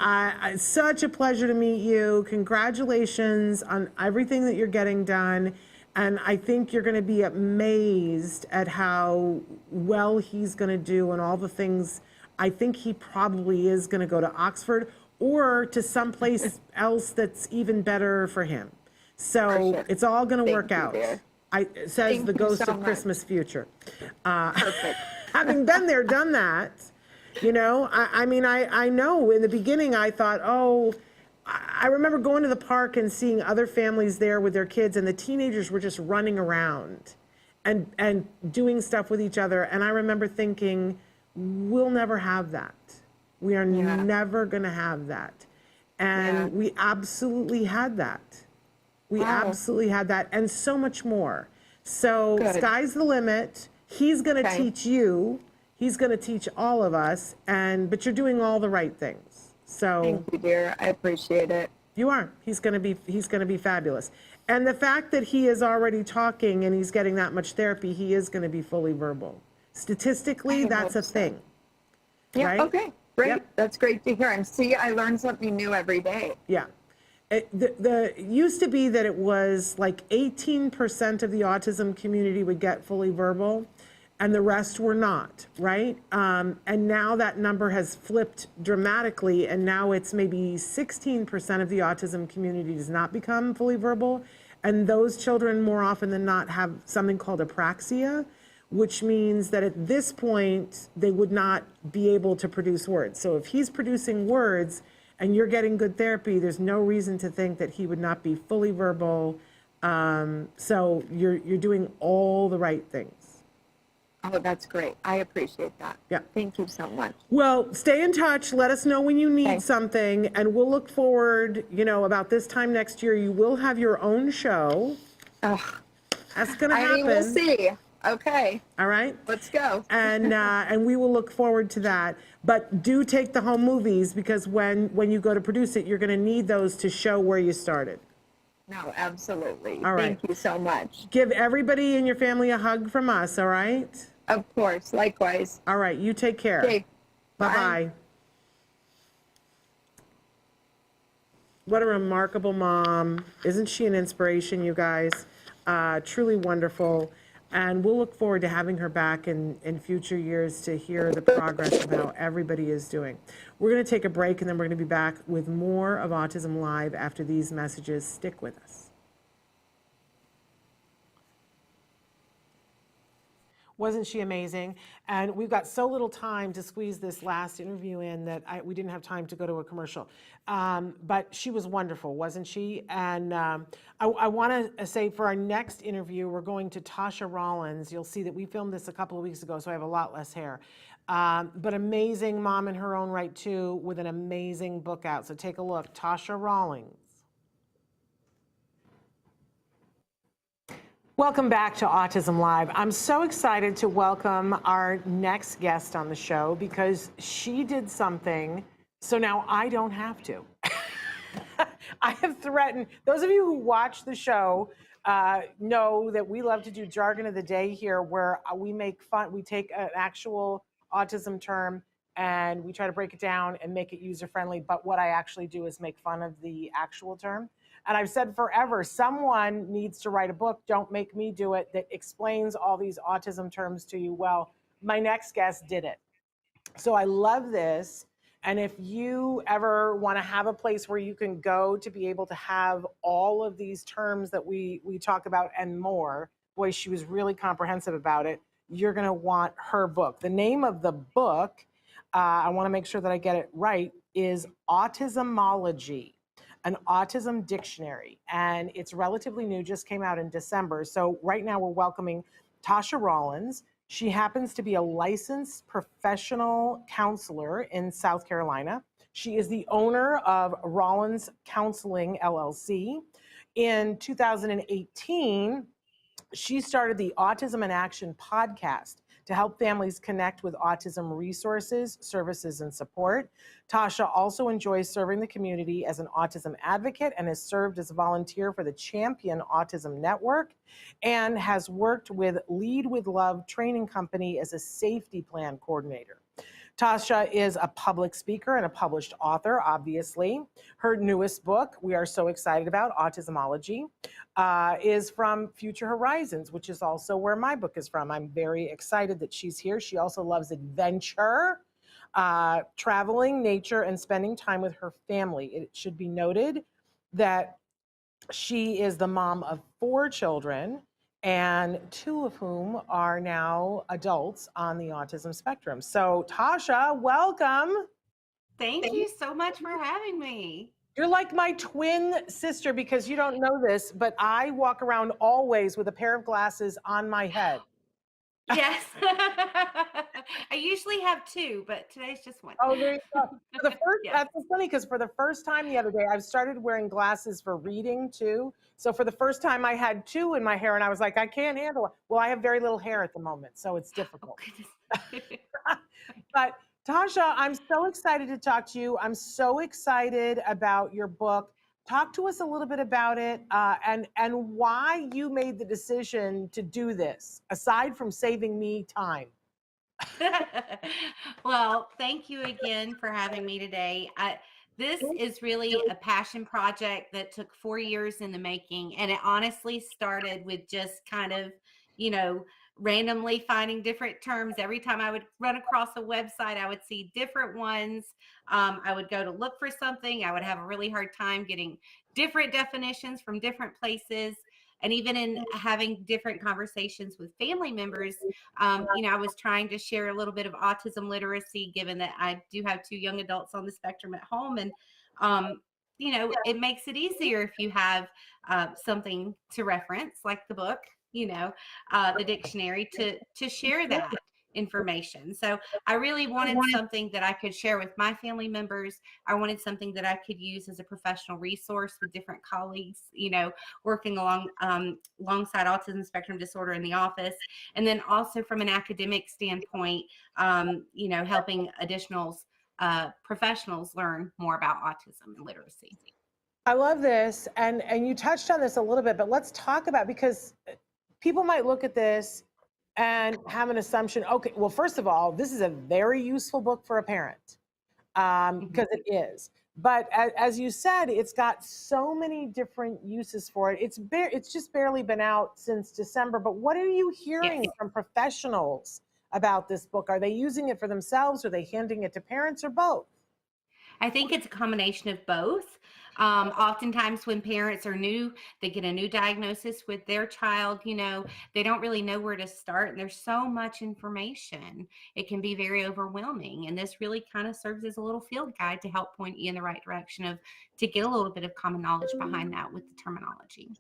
such a pleasure to meet you. Congratulations on everything that you're getting done. And I think you're going to be amazed at how well he's going to do and all the things. I think he probably is going to go to Oxford or to someplace else that's even better for him. So it's all going to work out. Says the ghost of Christmas future. Perfect. Having been there, done that, I know in the beginning I thought, I remember going to the park and seeing other families there with their kids, and the teenagers were just running around and doing stuff with each other. And I remember thinking, we'll never have that. We are never going to have that. And we absolutely had that. We absolutely had that, and so much more. So sky's the limit. He's going to teach you. He's going to teach all of us, but you're doing all the right things. So thank you, dear. I appreciate it. you are. He's going to be fabulous. And the fact that he is already talking and he's getting that much therapy, he is going to be fully verbal. Statistically, that's a thing. Yeah. Right? Okay. Great. Yep. That's great to hear. And see, I learn something new every day. Yeah. It used to be that it was like 18% of the autism community would get fully verbal and the rest were not, right? And now that number has flipped dramatically, and now it's maybe 16% of the autism community does not become fully verbal, and those children more often than not have something called apraxia, which means that at this point they would not be able to produce words. So if he's producing words and you're getting good therapy, there's no reason to think that he would not be fully verbal. So you're doing all the right things. Oh, that's great. I appreciate that. Yeah. Thank you so much. Well, stay in touch. Let us know when you need something, and we'll look forward, about this time next year. You will have your own show. Oh, That's going to happen. I mean, we'll see. Okay. All right. Let's go. And we will look forward to that. But do take the home movies, because when you go to produce it, you're going to need those to show where you started. No, absolutely. All right. Thank you so much. Give everybody in your family a hug from us, all right? Of course. Likewise. All right. You take care. Okay. Bye-bye. What a remarkable mom. Isn't she an inspiration, you guys? Truly wonderful. And we'll look forward to having her back in future years to hear the progress of how everybody is doing. We're going to take a break, and then we're going to be back with more of Autism Live after these messages. Stick with us. Wasn't she amazing? And we've got so little time to squeeze this last interview in that we didn't have time to go to a commercial. But she was wonderful, wasn't she? And I want to say for our next interview, we're going to Tosha Rollins. You'll see that we filmed this a couple of weeks ago, so I have a lot less hair. But amazing mom in her own right, too, with an amazing book out. So take a look, Tosha Rollins. Welcome back to Autism Live. I'm so excited to welcome our next guest on the show because she did something so now I don't have to. I have threatened, those of you who watch the show know that we love to do jargon of the day here, where we make fun, we take an actual autism term and we try to break it down and make it user-friendly, but what I actually do is make fun of the actual term. And I've said forever, someone needs to write a book, don't make me do it, that explains all these autism terms to you. Well, my next guest did it. So I love this. And if you ever want to have a place where you can go to be able to have all of these terms that we talk about and more, boy, she was really comprehensive about it, you're going to want her book. The name of the book, I want to make sure that I get it right, is Autismology, an autism dictionary, and it's relatively new, just came out in December. So right now we're welcoming Tosha Rollins. She happens to be a licensed professional counselor in South Carolina. She is the owner of Rollins Counseling, LLC. In 2018, she started the Autism in Action podcast to help families connect with autism resources, services, and support. Tosha also enjoys serving the community as an autism advocate and has served as a volunteer for the Champion Autism Network and has worked with Lead with Love Training Company as a safety plan coordinator. Tosha is a public speaker and a published author, obviously. Her newest book, we are so excited about, Autismology, is from Future Horizons, which is also where my book is from. I'm very excited that she's here. She also loves adventure, traveling, nature, and spending time with her family. It should be noted that she is the mom of 4 children, and 2 of whom are now adults on the autism spectrum. So Tosha, welcome. Thank you so much for having me. You're like my twin sister, because you don't know this, but I walk around always with a pair of glasses on my head. Yes. I usually have two, but today's just one. Oh, there you go. For the first, Yes. that's so funny because for the first time the other day, I've started wearing glasses for reading too. So for the first time, I had two in my hair, and I was like, I can't handle it. Well, I have very little hair at the moment, so it's Oh, difficult. goodness. But Tosha, I'm so excited to talk to you. I'm so excited about your book. Talk to us a little bit about it, and why you made the decision to do this, aside from saving me time. Well, thank you again for having me today. This is really a passion project that took 4 years in the making. And it honestly started with just kind of, you know, randomly finding different terms. Every time I would run across a website, I would see different ones. I would go to look for something. I would have a really hard time getting different definitions from different places. And even in having different conversations with family members, I was trying to share a little bit of autism literacy, given that I do have two young adults on the spectrum at home. And, it makes it easier if you have something to reference, like the book, the dictionary, to share that information. So I really wanted something that I could share with my family members. I wanted something that I could use as a professional resource with different colleagues, working alongside autism spectrum disorder in the office. And then also from an academic standpoint, helping additional professionals learn more about autism and literacy. I love this, and you touched on this a little bit, but let's talk about, because people might look at this and have an assumption. Okay, well, first of all, this is a very useful book for a parent, because it is. But as you said, it's got so many different uses for it. It's just barely been out since December. But what are you hearing from professionals about this book? Are they using it for themselves? Are they handing it to parents, or both? I think it's a combination of both. Oftentimes when parents are new, they get a new diagnosis with their child, they don't really know where to start. And there's so much information. It can be very overwhelming. And this really kind of serves as a little field guide to help point you in the right direction to get a little bit of common knowledge behind that with the terminology.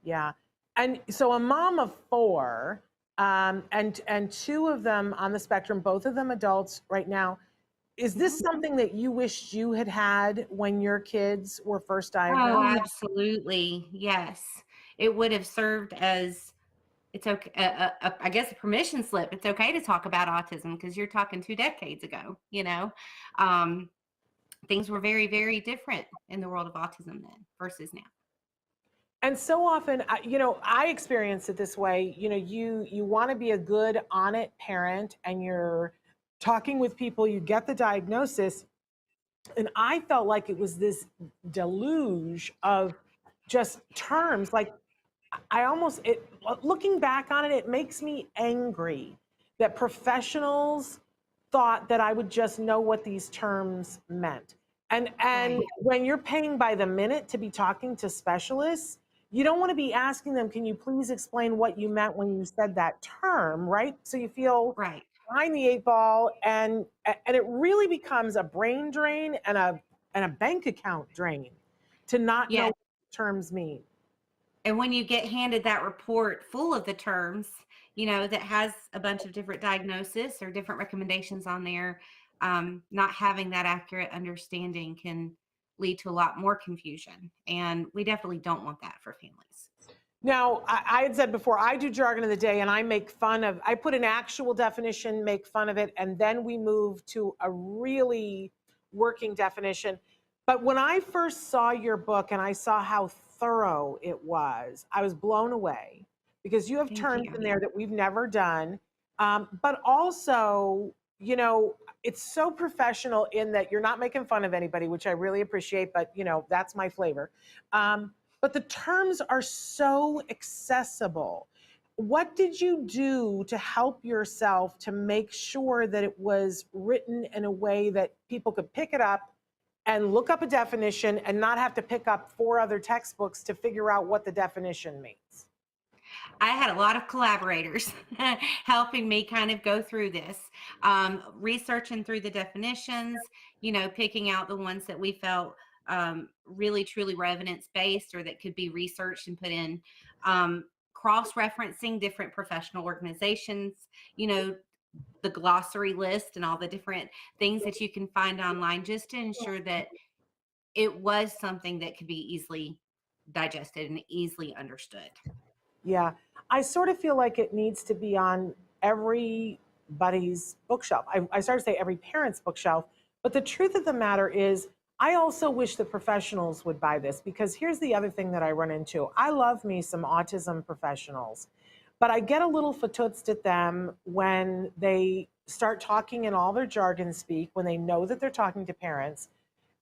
Yeah. And so a mom of four, and two of them on the spectrum, both of them adults right now. Is this something that you wished you had had when your kids were first diagnosed? Oh, absolutely. Yes. It would have served as, it's okay, I guess, a permission slip. It's okay to talk about autism because you're talking 2 decades ago, things were very, very different in the world of autism then versus now. And so often, I experience it this way. You want to be a good, on it parent, and you're talking with people, you get the diagnosis, and I felt like it was this deluge of just terms. Like, looking back on it, it makes me angry that professionals thought that I would just know what these terms meant. And Right. when you're paying by the minute to be talking to specialists, you don't want to be asking them, can you please explain what you meant when you said that term, right? So you feel Right. behind the 8 ball, and it really becomes a brain drain and a bank account drain to not know Yeah. what terms mean. And when you get handed that report full of the terms, that has a bunch of different diagnoses or different recommendations on there, not having that accurate understanding can lead to a lot more confusion. And we definitely don't want that for families. Now, I had said before, I do jargon of the day, and I put an actual definition, make fun of it, and then we move to a really working definition. But when I first saw your book and I saw how thorough it was, I was blown away, because you have Thank terms you. in there that we've never done. But also, it's so professional in that you're not making fun of anybody, which I really appreciate, but that's my flavor. But the terms are so accessible. What did you do to help yourself to make sure that it was written in a way that people could pick it up and look up a definition and not have to pick up 4 other textbooks to figure out what the definition means? I had a lot of collaborators helping me kind of go through this, researching through the definitions, picking out the ones that we felt really, truly were evidence-based or that could be researched and put in, cross-referencing different professional organizations, the glossary list and all the different things that you can find online, just to ensure that it was something that could be easily digested and easily understood. Yeah, I sort of feel like it needs to be on everybody's bookshelf. I started to say every parent's bookshelf, but the truth of the matter is, I also wish that professionals would buy this, because here's the other thing that I run into. I love me some autism professionals, but I get a little fatoutsed at them when they start talking in all their jargon speak, when they know that they're talking to parents.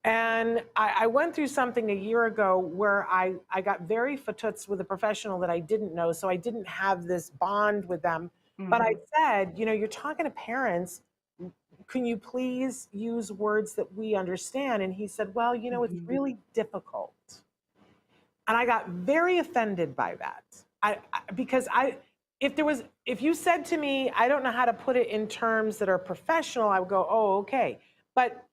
And I went through something a year ago where I got very fatoutsed with a professional that I didn't know, so I didn't have this bond with them. But I said, you're talking to parents. Can you please use words that we understand? And he said, well, it's really difficult. And I got very offended by that. Because if you said to me, I don't know how to put it in terms that are professional, I would go, oh, okay. But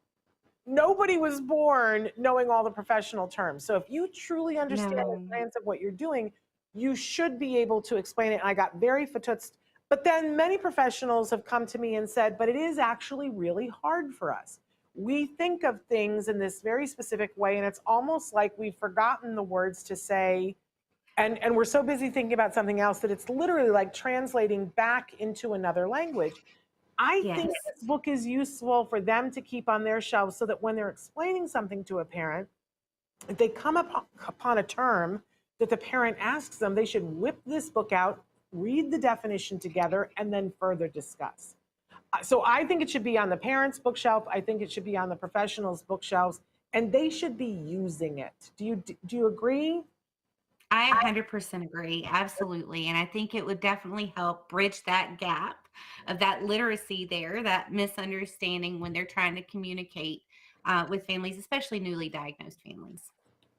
nobody was born knowing all the professional terms. So if you truly understand the science of what you're doing, you should be able to explain it. And I got very fatoutsed. But then many professionals have come to me and said, but it is actually really hard for us. We think of things in this very specific way, and it's almost like we've forgotten the words to say, and we're so busy thinking about something else that it's literally like translating back into another language. I think this book is useful for them to keep on their shelves, so that when they're explaining something to a parent, if they come upon a term that the parent asks them, they should whip this book out, read the definition together, and then further discuss. So I think it should be on the parents' bookshelf. I think it should be on the professionals' bookshelves, and they should be using it. Do you agree? I 100% agree. Absolutely. And I think it would definitely help bridge that gap of that literacy there, that misunderstanding when they're trying to communicate with families, especially newly diagnosed families.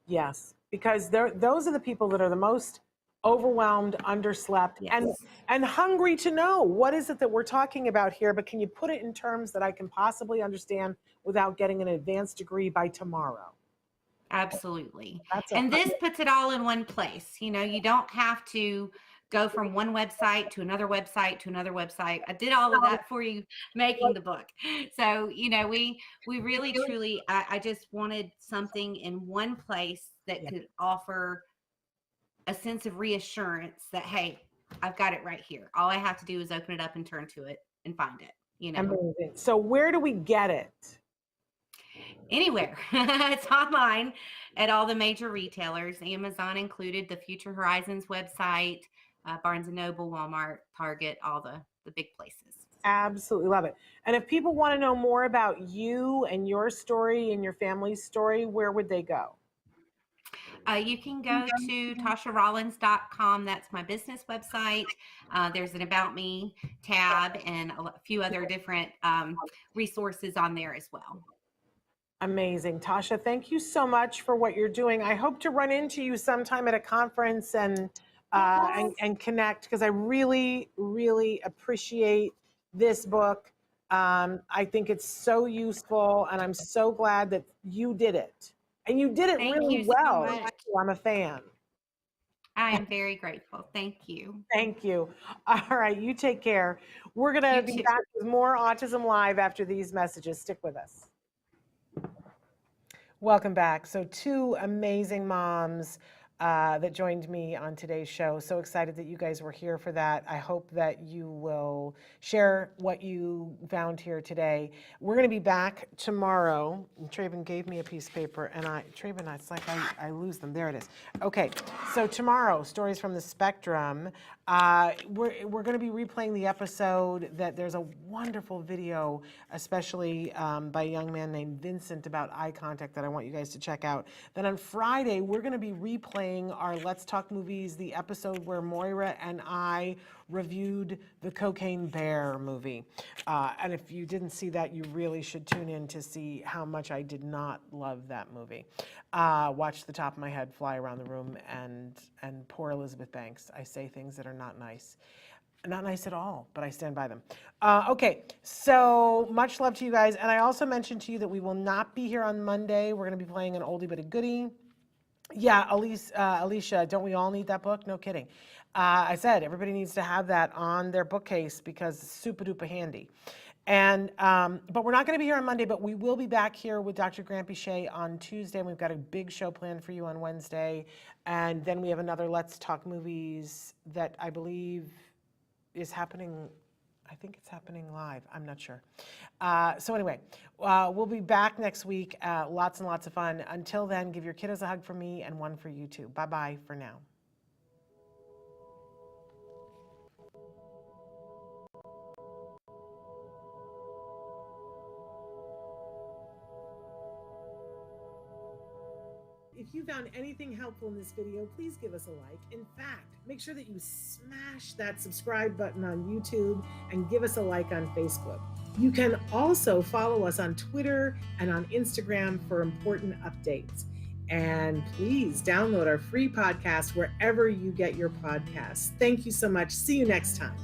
Yes, because those are the people that are the most overwhelmed, underslept, and hungry to know what is it that we're talking about here, but can you put it in terms that I can possibly understand without getting an advanced degree by tomorrow? Absolutely. And this puts it all in one place. You don't have to go from one website to another website to another website. I did all of that for you making the book. So, we really, truly, I just wanted something in one place that could offer a sense of reassurance that, hey, I've got it right here. All I have to do is open it up and turn to it and find it, Amazing. So where do we get it? Anywhere. It's online at all the major retailers, Amazon included, the Future Horizons website, Barnes & Noble, Walmart, Target, all the big places. Absolutely love it. And if people want to know more about you and your story and your family's story, where would they go? You can go to ToshaRollins.com. That's my business website. There's an About Me tab and a few other different resources on there as well. Amazing. Tosha, thank you so much for what you're doing. I hope to run into you sometime at a conference and connect, because I really, really appreciate this book. I think it's so useful, and I'm so glad that you did it. And you did it really well. So much. I'm a fan. I am very grateful. Thank you. Thank you. All right, you take care. We're going to be back with more Autism Live after these messages. Stick with us. Welcome back. So 2 amazing moms that joined me on today's show. So excited that you guys were here for that. I hope that you will share what you found here today. We're going to be back tomorrow. And Traven gave me a piece of paper, and Traven, it's like I lose them. There it is. Okay, so tomorrow, Stories from the Spectrum. We're going to be replaying the episode that there's a wonderful video, especially by a young man named Vincent, about eye contact that I want you guys to check out. Then on Friday, we're going to be replaying our Let's Talk Movies, the episode where Moira and I reviewed the Cocaine Bear movie. And if you didn't see that, you really should tune in to see how much I did not love that movie. Watch the top of my head fly around the room, and poor Elizabeth Banks. I say things that are not nice. Not nice at all, but I stand by them. Okay, so much love to you guys. And I also mentioned to you that we will not be here on Monday. We're going to be playing an oldie but a goodie. Yeah, Alicia, don't we all need that book? No kidding. I said everybody needs to have that on their bookcase because it's super duper handy. And but we're not going to be here on Monday, but we will be back here with Dr. Grampy Shea on Tuesday. And we've got a big show planned for you on Wednesday. And then we have another Let's Talk Movies that I believe is happening. I think it's happening live. I'm not sure. So anyway, we'll be back next week. Lots and lots of fun. Until then, give your kiddos a hug from me and one for you too. Bye-bye for now. If you found anything helpful in this video, please give us a like. In fact, make sure that you smash that subscribe button on YouTube and give us a like on Facebook. You can also follow us on Twitter and on Instagram for important updates. And please download our free podcast wherever you get your podcasts. Thank you so much. See you next time.